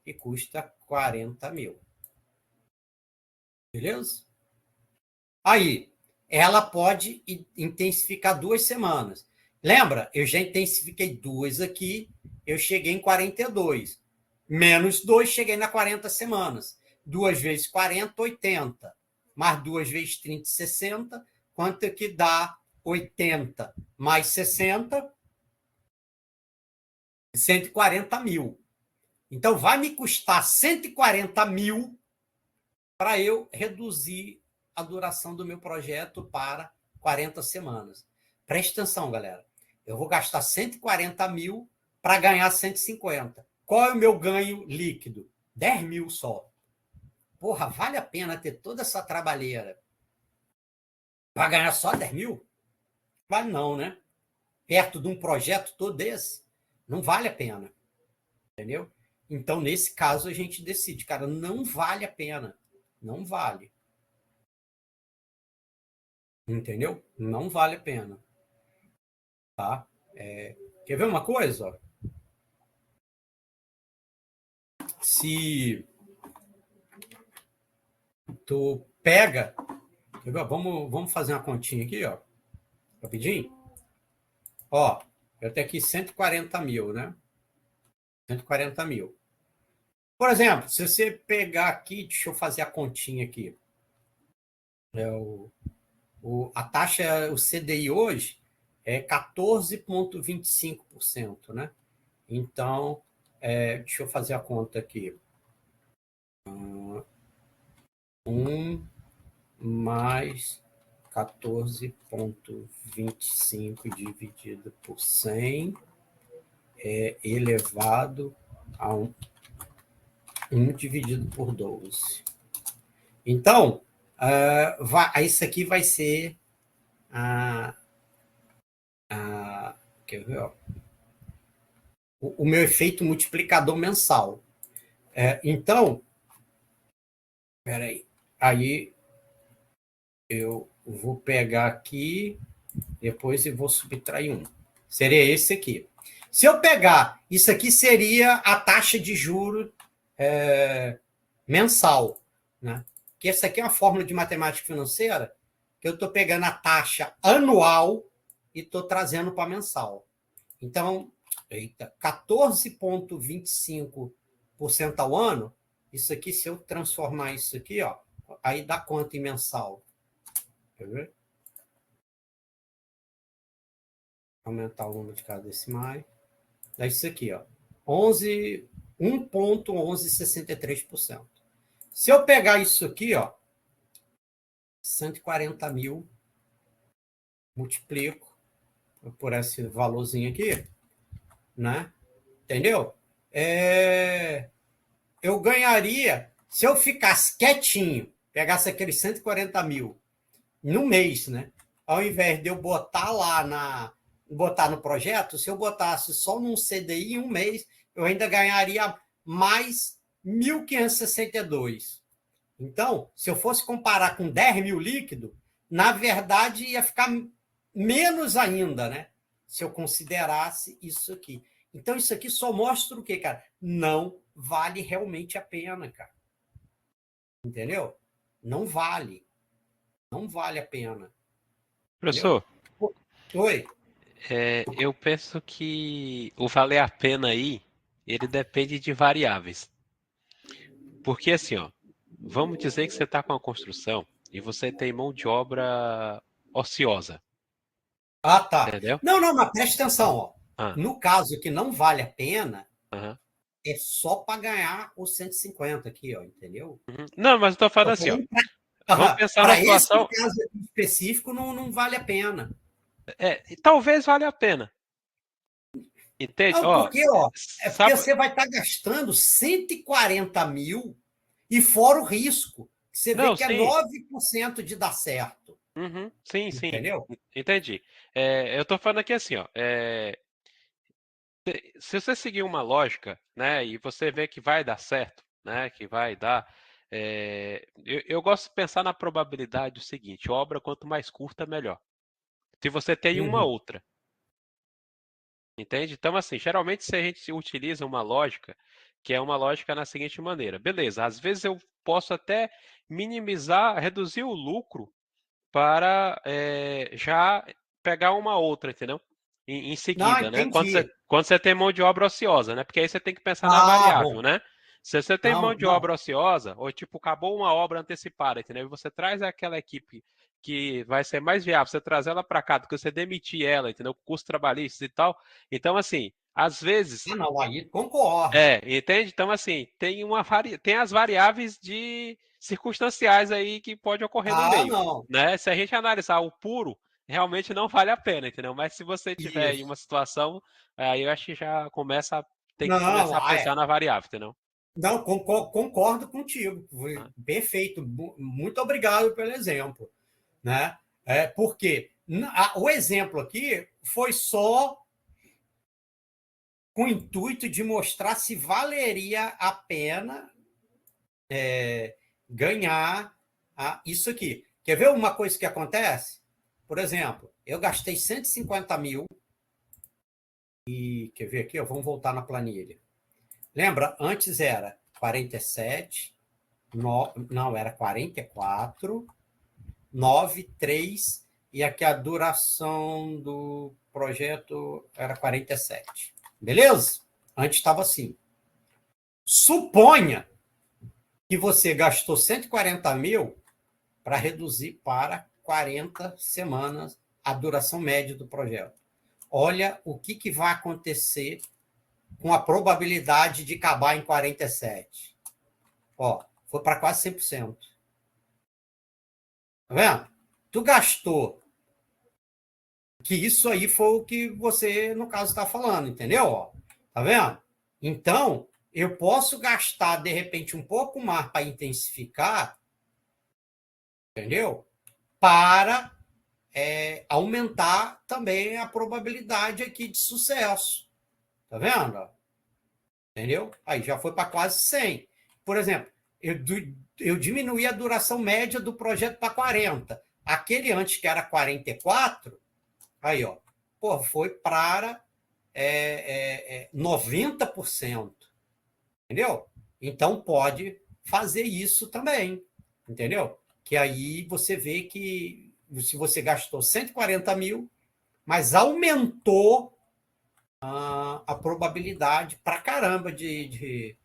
e custa 40.000. Beleza? Aí, ela pode intensificar 2 semanas. Lembra? Eu já intensifiquei 2 aqui, eu cheguei em 42. Menos 2, cheguei na 40 semanas. 2 vezes 40, 80. Mais 2 vezes 30, 60. Quanto é que dá 80 mais 60? 140.000. Então, vai me custar 140.000 para eu reduzir a duração do meu projeto para 40 semanas. Preste atenção, galera. Eu vou gastar 140.000 para ganhar 150. Qual é o meu ganho líquido? 10.000 só. Porra, vale a pena ter toda essa trabalheira para ganhar só 10.000? Vale não, né? Perto de um projeto todo esse, não vale a pena. Entendeu? Então, nesse caso, a gente decide, cara, não vale a pena. Não vale. Entendeu? Não vale a pena. Tá? Quer ver uma coisa? Ó? Se tu pega Vamos fazer uma continha aqui, ó. Rapidinho. Ó, eu tenho aqui 140 mil, né? 140 mil. Por exemplo, se você pegar aqui, deixa eu fazer a continha aqui. A taxa, o CDI hoje é 14,25%, né? Então, deixa eu fazer a conta aqui. 1 mais 14,25 dividido por 100 elevado a 1 dividido por 12. Então, isso aqui vai ser quer ver, ó, o meu efeito multiplicador mensal. Então, peraí, aí eu vou pegar aqui, depois eu vou subtrair 1. Seria esse aqui. Se eu pegar, isso aqui seria a taxa de juros mensal, né? Que essa aqui é uma fórmula de matemática financeira que eu estou pegando a taxa anual e estou trazendo para mensal. Então, 14,25% ao ano, isso aqui, se eu transformar isso aqui, ó, aí dá quanto em mensal? Quer ver? Aumentar o número de cada decimais. Dá isso aqui, ó. 1,1163%. Se eu pegar isso aqui, ó, 140 mil, multiplico por esse valorzinho aqui, né? Entendeu? Eu ganharia, se eu ficasse quietinho, pegasse aqueles 140 mil no mês, né? Ao invés de eu botar lá botar no projeto, se eu botasse só num CDI em um mês, eu ainda ganharia mais 1.562. Então, se eu fosse comparar com 10 mil líquido, na verdade ia ficar menos ainda, né? Se eu considerasse isso aqui. Então, isso aqui só mostra o quê, cara? Não vale realmente a pena, cara. Entendeu? Não vale. Não vale a pena. Professor, Oi. Eu penso que o valer a pena aí, ele depende de variáveis. Porque assim, ó, vamos dizer que você está com a construção e você tem mão de obra ociosa. Ah, tá. Entendeu? Não, mas preste atenção, ó. Ah, No caso que não vale a pena, aham, é só para ganhar os 150 aqui, ó, entendeu? uhum. Não, mas eu tô falando assim, ó. Vamos pensar na Para esse situação. caso específico, não vale a pena. Talvez valha a pena. Entende? Não, Ó, porque, porque sabe? você vai estar gastando 140 mil e fora o risco. Você vê Não, que é sim. 9% de dar certo. Uhum, sim. Entendeu? Entendi. Eu tô falando aqui assim, ó. Se você seguir uma lógica, né, e você vê que vai dar certo, né, que vai dar. Eu gosto de pensar na probabilidade do seguinte: obra quanto mais curta, melhor. Se você tem uma outra. Entende? Então, assim, geralmente se a gente utiliza uma lógica, que é uma lógica na seguinte maneira. Beleza, às vezes eu posso até minimizar, reduzir o lucro para já pegar uma outra, entendeu? Em Não, seguida, né? entendi. Quando você tem mão de obra ociosa, né? Porque aí você tem que pensar na Ah, variável, bom. né? Se você tem mão de Não. obra ociosa, ou tipo, acabou uma obra antecipada, entendeu? E você traz aquela equipe que vai ser mais viável, você traz ela para cá do que você demitir ela, entendeu? Custos trabalhistas e tal. Então, assim, às vezes. Ah, não, aí concordo. Entende? Então, assim, tem as variáveis de circunstanciais aí que pode ocorrer no Ah, meio, não. né? Se a gente analisar o puro, realmente não vale a pena, entendeu? Mas se você tiver em Isso. uma situação, aí eu acho que já tem que Não, começar a pensar na variável, entendeu? Não, concordo contigo. Ah, Perfeito. Muito obrigado pelo exemplo. Né? Porque o exemplo aqui foi só com o intuito de mostrar se valeria a pena ganhar isso aqui. Quer ver uma coisa que acontece? Por exemplo, eu gastei 150 mil e quer ver aqui? Vamos voltar na planilha. Lembra? Antes era 47, não, era 44, 9, 3, e aqui a duração do projeto era 47. Beleza? Antes estava assim. Suponha que você gastou 140 mil para reduzir para 40 semanas a duração média do projeto. Olha o que vai acontecer com a probabilidade de acabar em 47. Ó, foi para quase 100%. Tá vendo? Tu gastou. Que isso aí foi o que você, no caso, está falando, entendeu? Ó, tá vendo? Então, eu posso gastar, de repente, um pouco mais para intensificar, entendeu? Para aumentar também a probabilidade aqui de sucesso. Tá vendo? Entendeu? Aí já foi para quase 100. Por exemplo, eu diminuí a duração média do projeto para 40. Aquele antes que era 44, aí, ó, pô, foi para 90%. Entendeu? Então, pode fazer isso também. Entendeu? Que aí você vê que se você gastou 140 mil, mas aumentou a probabilidade para caramba de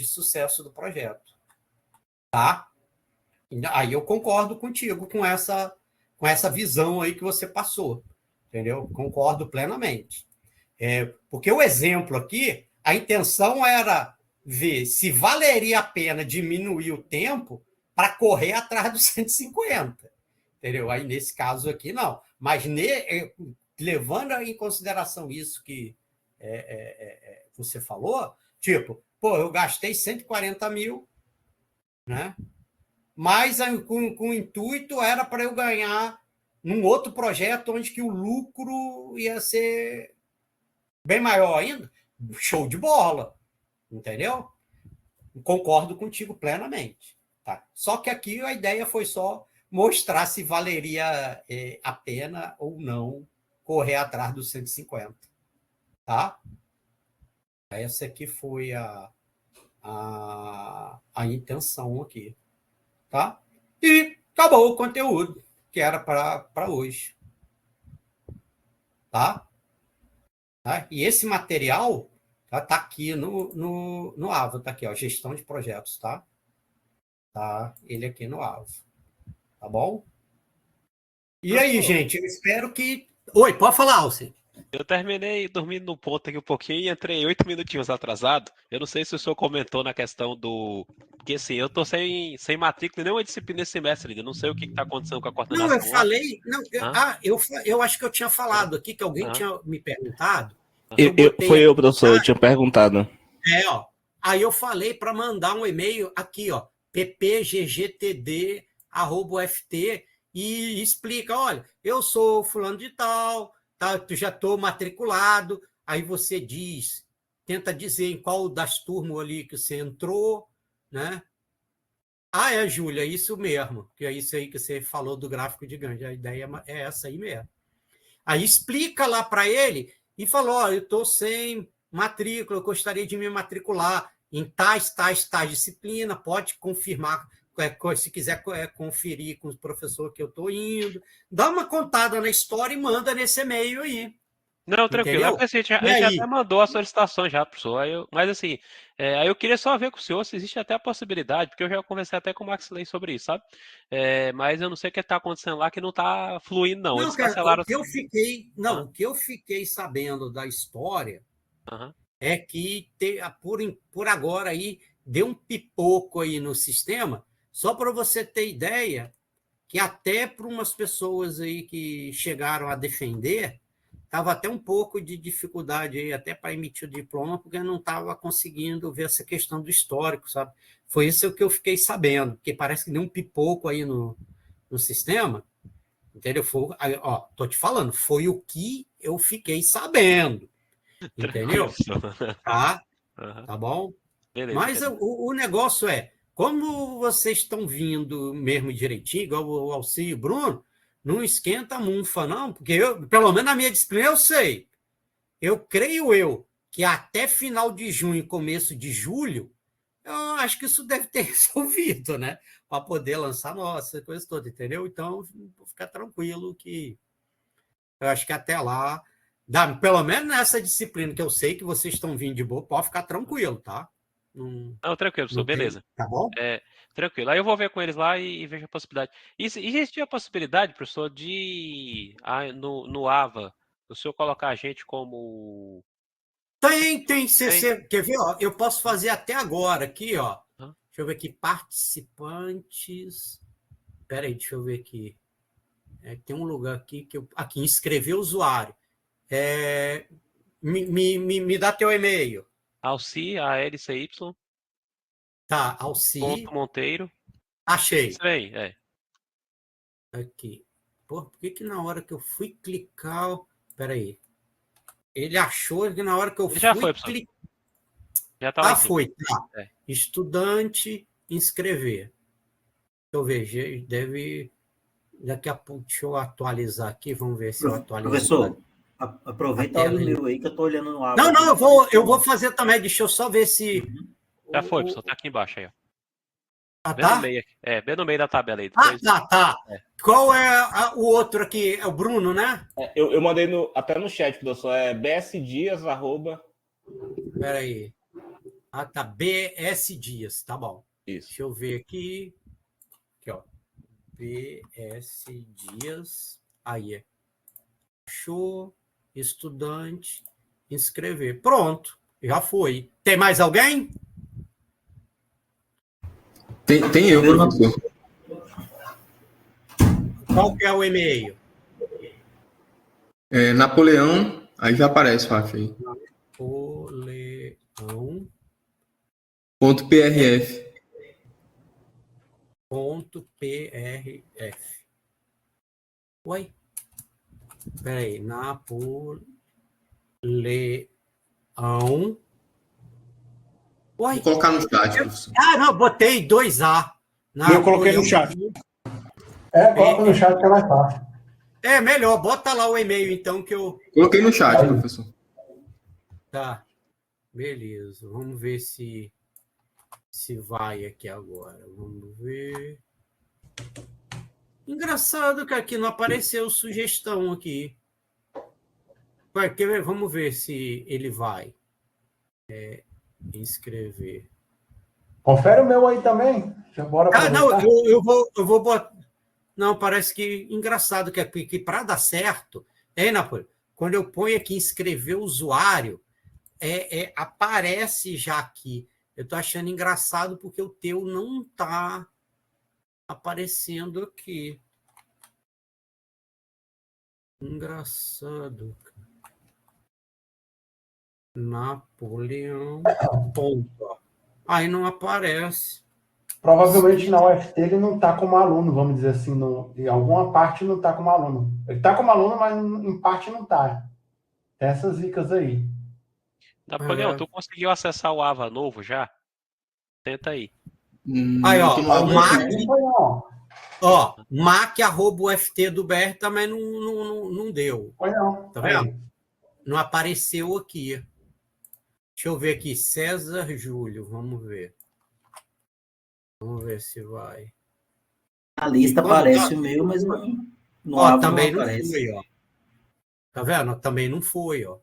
sucesso do projeto. Tá? Aí eu concordo contigo com essa visão aí que você passou. Entendeu? Concordo plenamente. Porque o exemplo aqui, a intenção era ver se valeria a pena diminuir o tempo para correr atrás dos 150. Entendeu? Aí, nesse caso aqui, não. Mas levando em consideração isso que você falou, tipo, pô, eu gastei 140 mil, né? Mas com o intuito era para eu ganhar num outro projeto onde que o lucro ia ser bem maior ainda. Show de bola, entendeu? Concordo contigo plenamente. Tá? Só que aqui a ideia foi só mostrar se valeria a pena ou não correr atrás dos 150. Tá? Essa aqui foi a intenção aqui. Tá? E acabou o conteúdo que era para hoje. Tá? E esse material tá aqui no AVO, tá aqui, ó, gestão de projetos, tá? Tá ele aqui no AVO. Tá bom? E aí, gente, eu espero que... Oi, pode falar, Alci. Eu terminei dormindo no ponto aqui um pouquinho e entrei 8 minutinhos atrasado. Eu não sei se o senhor comentou na questão do... Porque assim, eu tô sem matrícula em nenhuma disciplina esse semestre ainda. Não sei o que está acontecendo com a coordenação. Não, eu falei... Não, eu acho que eu tinha falado aqui, que alguém tinha me perguntado. Foi eu, professor, eu tinha perguntado. Ó. Aí eu falei para mandar um e-mail aqui, ó, pppggtd@ft, e explica, olha, eu sou fulano de tal, tá, já estou matriculado, aí você tenta dizer em qual das turmas ali que você entrou, né? Júlia, isso mesmo, que é isso aí que você falou do gráfico de ganho, a ideia é essa aí mesmo. Aí explica lá para ele e falou, eu estou sem matrícula, eu gostaria de me matricular em tais disciplina, pode confirmar, se quiser conferir com o professor que eu estou indo, dá uma contada na história e manda nesse e-mail aí. Não, tranquilo. A gente até mandou a solicitação já, professor. Mas assim, aí eu queria só ver com o senhor se existe até a possibilidade, porque eu já conversei até com o Max Lei sobre isso, sabe? Mas eu não sei o que está acontecendo lá, que não está fluindo, não. Eles cancelaram... O que eu fiquei sabendo da história é que por agora aí deu um pipoco aí no sistema, só para você ter ideia, que até para umas pessoas aí que chegaram a defender, estava até um pouco de dificuldade aí, até para emitir o diploma, porque não estava conseguindo ver essa questão do histórico, sabe? Foi isso que eu fiquei sabendo, porque parece que deu um pipoco aí no sistema, entendeu? Tô te falando, foi o que eu fiquei sabendo, entendeu? Tá bom? Beleza, mas o negócio como vocês estão vindo mesmo direitinho, igual o Alci e o Bruno, não esquenta a munfa, não, porque pelo menos na minha disciplina eu sei. Eu creio que até final de junho, começo de julho, eu acho que isso deve ter resolvido, né? Para poder lançar nossa coisa toda, entendeu? Então, vou ficar tranquilo que eu acho que até lá, pelo menos nessa disciplina que eu sei que vocês estão vindo de boa, pode ficar tranquilo, tá? Não, tranquilo, professor, Não tem, beleza. tá bom? Tranquilo. Aí eu vou ver com eles lá e vejo a possibilidade. E existe a possibilidade, professor, de no AVA, o senhor colocar a gente como. Tem. Quer ver? Ó, eu posso fazer até agora aqui, ó. Hã? Deixa eu ver aqui, participantes. Espera aí, deixa eu ver aqui. Tem um lugar aqui que eu. Aqui, inscrever usuário. Me dá teu e-mail. Alci, ALCY, Tá, Alci. Monteiro. Achei. Isso aí, Aqui. Pô, por que na hora que eu fui clicar. Espera aí. Ele achou que na hora que eu Já fui foi, professor. clicar. Já tá lá em cima. Foi. Tá. É. Estudante, inscrever. Deixa eu ver, deve. Daqui a pouco, deixa eu atualizar aqui, vamos ver se eu atualizo. Professor, aproveita olha o meu aí que eu estou olhando no AVA. Não, eu vou fazer também, deixa eu só ver se. Já foi, professor, tá aqui embaixo aí, ó. Bem Tá? no meio, bem no meio da tabela aí. Depois... tá. Qual é o outro aqui? É o Bruno, né? Eu mandei até no chat, professor. É bsdias. Espera aí. Tá. BS Dias, tá bom. Isso. Deixa eu ver aqui. Aqui, ó. BS Dias. Aí. Achou. Estudante. Inscrever. Pronto. Já foi. Tem mais alguém? Tem eu, professor. Qual que é o e-mail? Napoleão, aí já aparece, Faf, aí. Napoleão.prf. Uai? Peraí. Napoleão. Uai? Vou colocar no chat, professor. Não, botei 2A. Eu coloquei no chat. Coloca no chat que é mais fácil. Melhor, bota lá o e-mail, então, que eu... Coloquei no chat, professor. Tá, beleza. Vamos ver se vai aqui agora. Vamos ver. Engraçado que aqui não apareceu sugestão aqui. Quer ver? Vamos ver se ele vai. Inscrever. Confere o meu aí também. Já bora não, eu vou botar. Não, parece que engraçado que para dar certo, Napoleão, quando eu ponho aqui inscrever usuário, aparece já aqui. Eu estou achando engraçado porque o teu não está aparecendo aqui. Engraçado. Napoleão. Ponto. Aí não aparece. Provavelmente na UFT ele não está como aluno, vamos dizer assim. Em alguma parte não está como aluno. Ele está como aluno, mas em parte não está. Tem essas dicas aí. Napoleão, tu conseguiu acessar o AVA novo já? Tenta aí. Aí, mac@ft do BR também não deu. Foi não. Tá vendo? Não apareceu aqui. Deixa eu ver aqui. César Júlio, vamos ver. Vamos ver se vai. Na lista aparece o meu, mas no também não aparece. Não foi, ó. Tá vendo? Também não foi, ó.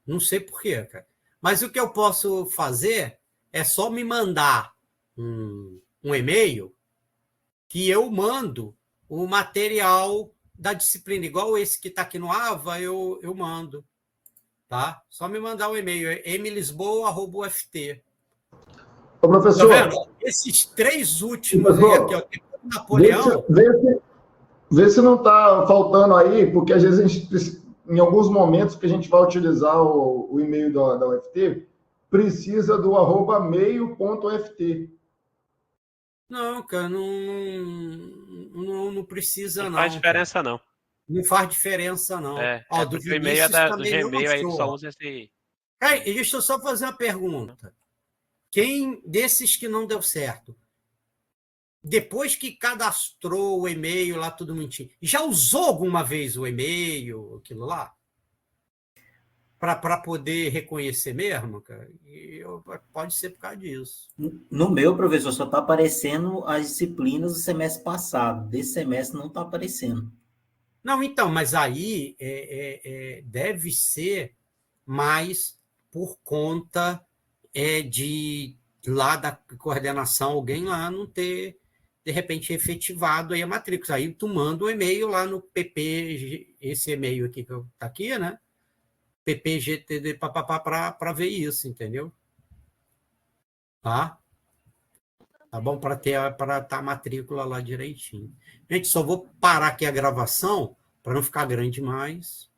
Não sei por quê, cara. Mas o que eu posso fazer é só me mandar um e-mail que eu mando o material da disciplina, igual esse que está aqui no AVA, eu mando. Tá? Só me mandar o e-mail, mlisboa@ft. Ô, professor, tá vendo? Esses 3 últimos aí, aqui, ó, Napoleão. Vê se não está faltando aí, porque às vezes a gente, em alguns momentos que a gente vai utilizar o e-mail da UFT, precisa do @meio.ft. Não, cara, não precisa, não. Não faz diferença, não. Não faz diferença, não. Do e-mail do Gmail, aí só usa esse. Deixa eu só fazer uma pergunta. Quem desses que não deu certo, depois que cadastrou o e-mail lá, tudo mentindo, já usou alguma vez o e-mail, aquilo lá? para poder reconhecer mesmo, cara. Pode ser por causa disso. No meu, professor, só está aparecendo as disciplinas do semestre passado. Desse semestre não está aparecendo. Não, então, mas aí deve ser mais por conta de lá da coordenação, alguém lá não ter, de repente, efetivado aí a matrícula. Aí tu manda um e-mail lá no PP, esse e-mail aqui que está aqui, né? PPGTD para ver isso, entendeu? Tá? Tá bom? Para estar a matrícula lá direitinho. Gente, só vou parar aqui a gravação para não ficar grande mais.